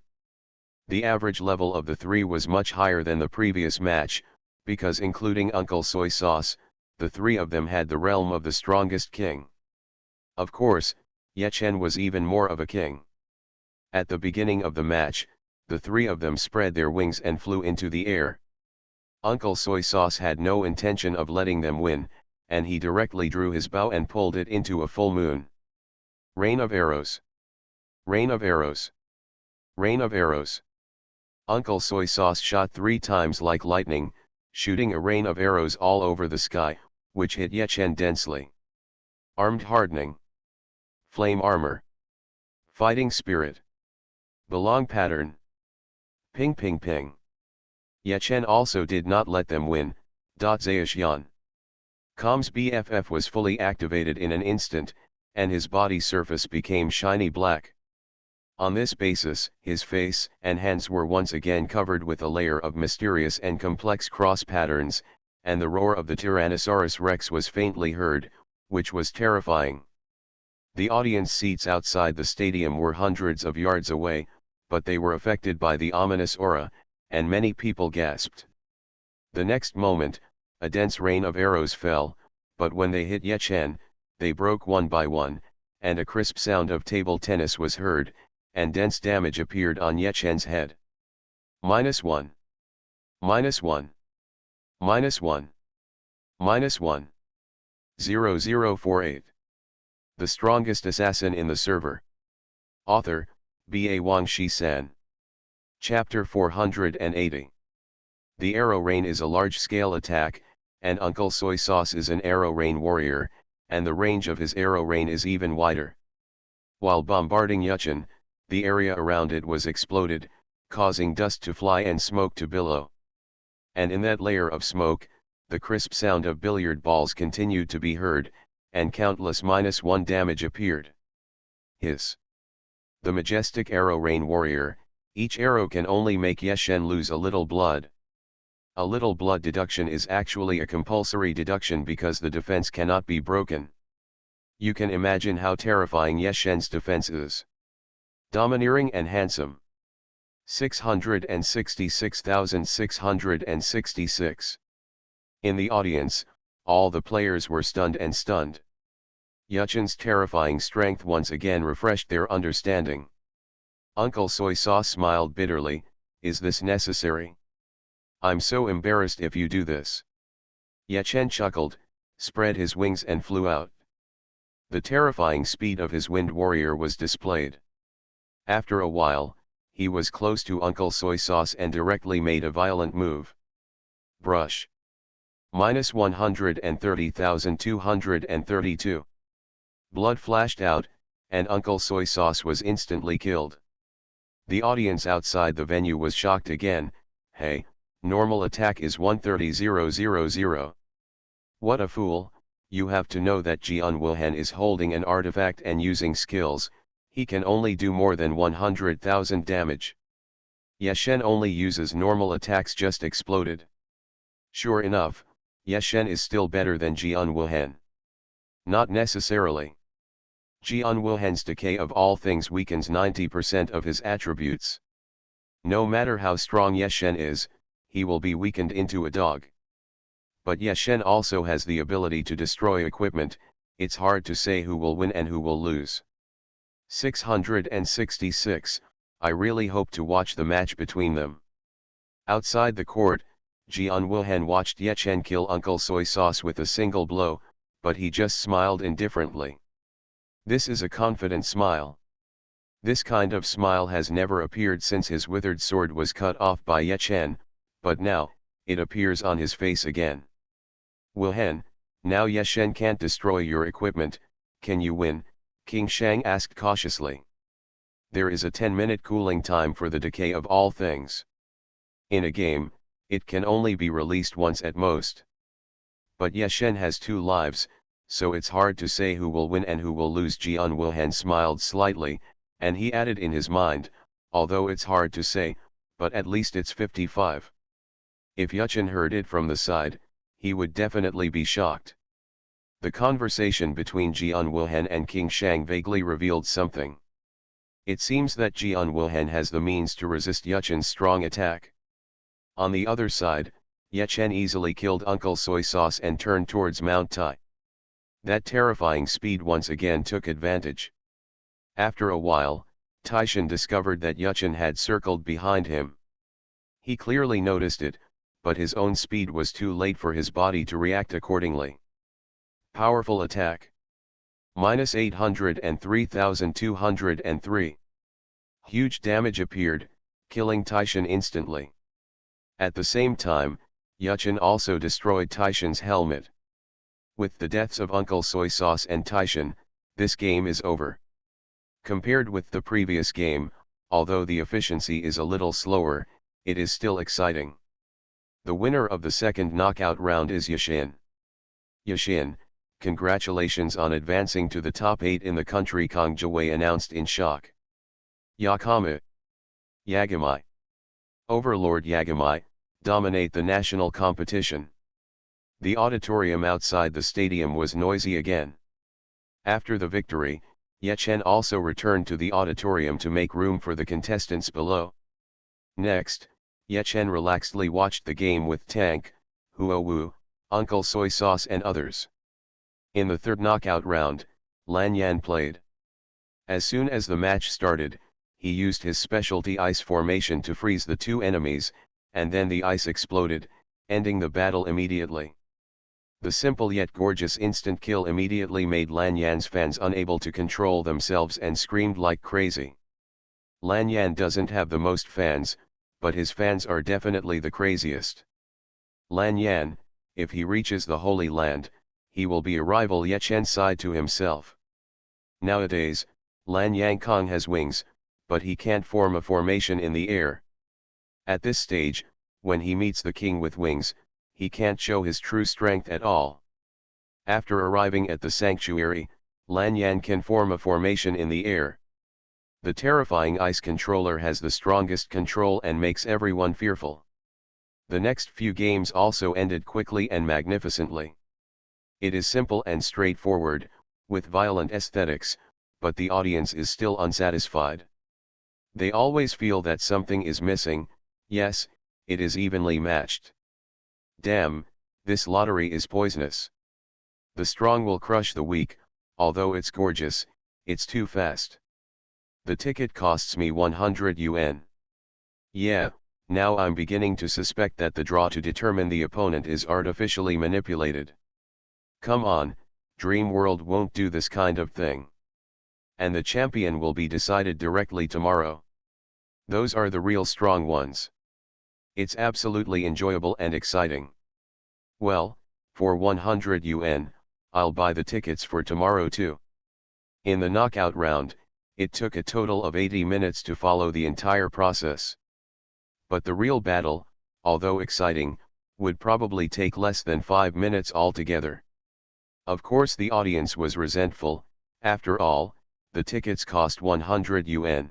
The average level of the three was much higher than the previous match, because including Uncle Soy Sauce, the three of them had the realm of the strongest king. Of course, Ye Chen was even more of a king. At the beginning of the match, the three of them spread their wings and flew into the air. Uncle Soy Sauce had no intention of letting them win, and he directly drew his bow and pulled it into a full moon. Rain of arrows. Rain of arrows. Rain of arrows. Uncle Soy Sauce shot 3 times like lightning, shooting a rain of arrows all over the sky, which hit Ye Chen densely. Armed hardening. Flame armor. Fighting spirit. Belong pattern. Ping ping ping. Ye Chen also did not let them win. Zayashan. Com's BFF was fully activated in an instant, and his body surface became shiny black. On this basis, his face and hands were once again covered with a layer of mysterious and complex cross patterns, and the roar of the Tyrannosaurus Rex was faintly heard, which was terrifying. The audience seats outside the stadium were hundreds of yards away, but they were affected by the ominous aura, and many people gasped. The next moment, a dense rain of arrows fell, but when they hit Ye Chen, they broke one by one, and a crisp sound of table tennis was heard, and dense damage appeared on Ye Chen's head. -1. -1. -1. -1. 0048. The strongest assassin in the server. Author, B.A. Wang Shi-san. Chapter 480. The arrow rain is a large-scale attack, and Uncle Soy Sauce is an arrow rain warrior, and the range of his arrow rain is even wider. While bombarding Ye Chen, the area around it was exploded, causing dust to fly and smoke to billow. And in that layer of smoke, the crisp sound of billiard balls continued to be heard, and countless -1 damage appeared. Hiss. The majestic arrow rain warrior, each arrow can only make Ye Chen lose a little blood. A little blood deduction is actually a compulsory deduction because the defense cannot be broken. You can imagine how terrifying Ye Shen's defense is. Domineering and handsome. 666,666. In the audience, all the players were stunned and stunned. Ye Chen's terrifying strength once again refreshed their understanding. Uncle Soy Sauce smiled bitterly, "Is this necessary? I'm so embarrassed if you do this." Ye Chen chuckled, spread his wings and flew out. The terrifying speed of his wind warrior was displayed. After a while, he was close to Uncle Soy Sauce and directly made a violent move. Brush. -130,232. Blood flashed out, and Uncle Soy Sauce was instantly killed. The audience outside the venue was shocked again. "Hey, normal attack is 130,000. What a fool, you have to know that Jian Wuhan is holding an artifact and using skills, he can only do more than 100,000 damage. Ye Shen only uses normal attacks just exploded." Sure enough, Ye Shen is still better than Jian Wuhan. Not necessarily. Jian Wuhan's decay of all things weakens 90% of his attributes. No matter how strong Ye Shen is, he will be weakened into a dog. But Ye Shen also has the ability to destroy equipment. It's hard to say who will win and who will lose. 666, I really hope to watch the match between them. Outside the court, Jian Wuhan watched Ye Chen kill Uncle Soy Sauce with a single blow, but he just smiled indifferently. This is a confident smile. This kind of smile has never appeared since his withered sword was cut off by Ye Chen, but now, it appears on his face again. Wuhan, now Ye Chen can't destroy your equipment, can you win? King Shang asked cautiously. There is a 10-minute cooling time for the decay of all things. In a game, it can only be released once at most. But Ye Chen has 2 lives, so it's hard to say who will win and who will lose. Jian Wuhan smiled slightly, and he added in his mind, although it's hard to say, but at least it's 55. If Ye Chen heard it from the side, he would definitely be shocked. The conversation between Jian Wuhan and King Shang vaguely revealed something. It seems that Jian Wuhan has the means to resist Ye Chen's strong attack. On the other side, Ye Chen easily killed Uncle Soy Sauce and turned towards Mount Tai. That terrifying speed once again took advantage. After a while, Taishan discovered that Ye Chen had circled behind him. He clearly noticed it, but his own speed was too late for his body to react accordingly. Powerful attack. -803,203. Huge damage appeared, killing Taishan instantly. At the same time, Ye Chen also destroyed Taishan's helmet. With the deaths of Uncle Soy Sauce and Taishan, this game is over. Compared with the previous game, although the efficiency is a little slower, it is still exciting. The winner of the second knockout round is Ye Chen. Ye Chen, congratulations on advancing to the top 8 in the country, Kang Jiwei announced in shock. Yakama Yagamai. Overlord Yagamai, dominate the national competition. The auditorium outside the stadium was noisy again. After the victory, Ye Chen also returned to the auditorium to make room for the contestants below. Next, Ye Chen relaxedly watched the game with Tank, Huo Wu, Uncle Soy Sauce and others. In the third knockout round, Lan Yan played. As soon as the match started, he used his specialty ice formation to freeze the 2 enemies, and then the ice exploded, ending the battle immediately. The simple yet gorgeous instant kill immediately made Lan Yan's fans unable to control themselves and screamed like crazy. Lan Yan doesn't have the most fans, but his fans are definitely the craziest. Lan Yan, if he reaches the Holy Land, he will be a rival Ye Chen's side to himself. Nowadays, Lan Yang Kong has wings, but he can't form a formation in the air. At this stage, when he meets the king with wings, he can't show his true strength at all. After arriving at the sanctuary, Lan Yan can form a formation in the air. The terrifying ice controller has the strongest control and makes everyone fearful. The next few games also ended quickly and magnificently. It is simple and straightforward, with violent aesthetics, but the audience is still unsatisfied. They always feel that something is missing. Yes, it is evenly matched. Damn, this lottery is poisonous. The strong will crush the weak, although it's gorgeous, it's too fast. The ticket costs me 100 yuan. Yeah, now I'm beginning to suspect that the draw to determine the opponent is artificially manipulated. Come on, Dream World won't do this kind of thing. And the champion will be decided directly tomorrow. Those are the real strong ones. It's absolutely enjoyable and exciting. Well, for 100 yuan, I'll buy the tickets for tomorrow too. In the knockout round, it took a total of 80 minutes to follow the entire process. But the real battle, although exciting, would probably take less than 5 minutes altogether. Of course the audience was resentful, after all, the tickets cost 100 yuan.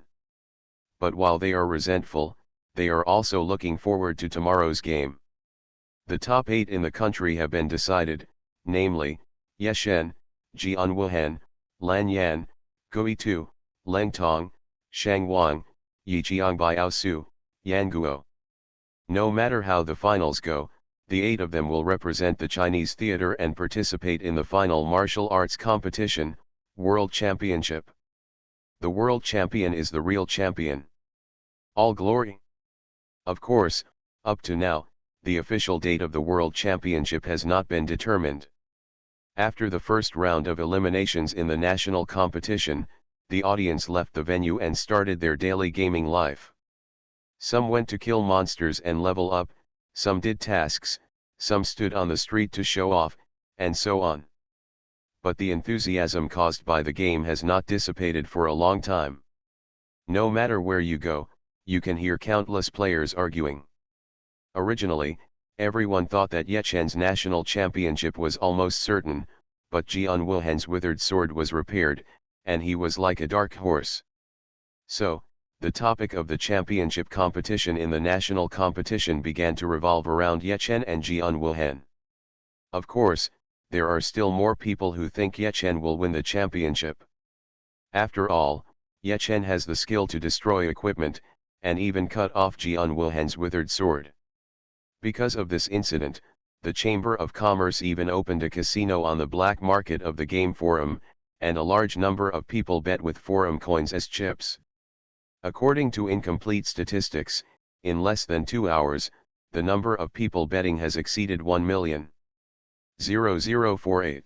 But while they are resentful, they are also looking forward to tomorrow's game. The top 8 in the country have been decided, namely, Ye Chen, Jian Wuhan, Lan Yan, Gui Tu, Leng Tong, Shang Wang, Yi Jiang Biao Su, Yan Guo. No matter how the finals go, the 8 of them will represent the Chinese theater and participate in the final martial arts competition, World Championship. The world champion is the real champion. All glory. Of course, up to now, the official date of the World Championship has not been determined. After the first round of eliminations in the national competition, the audience left the venue and started their daily gaming life. Some went to kill monsters and level up, some did tasks, some stood on the street to show off, and so on. But the enthusiasm caused by the game has not dissipated for a long time. No matter where you go, you can hear countless players arguing. Originally, everyone thought that Ye Chen's national championship was almost certain, but Jian Wuhan's withered sword was repaired, and he was like a dark horse. So, the topic of the championship competition in the national competition began to revolve around Ye Chen and Jian Wuhan. Of course, there are still more people who think Ye Chen will win the championship. After all, Ye Chen has the skill to destroy equipment, and even cut off Jian Wuhan's withered sword. Because of this incident, the Chamber of Commerce even opened a casino on the black market of the game forum, and a large number of people bet with forum coins as chips. According to incomplete statistics, in less than 2 hours, the number of people betting has exceeded 1,000,048.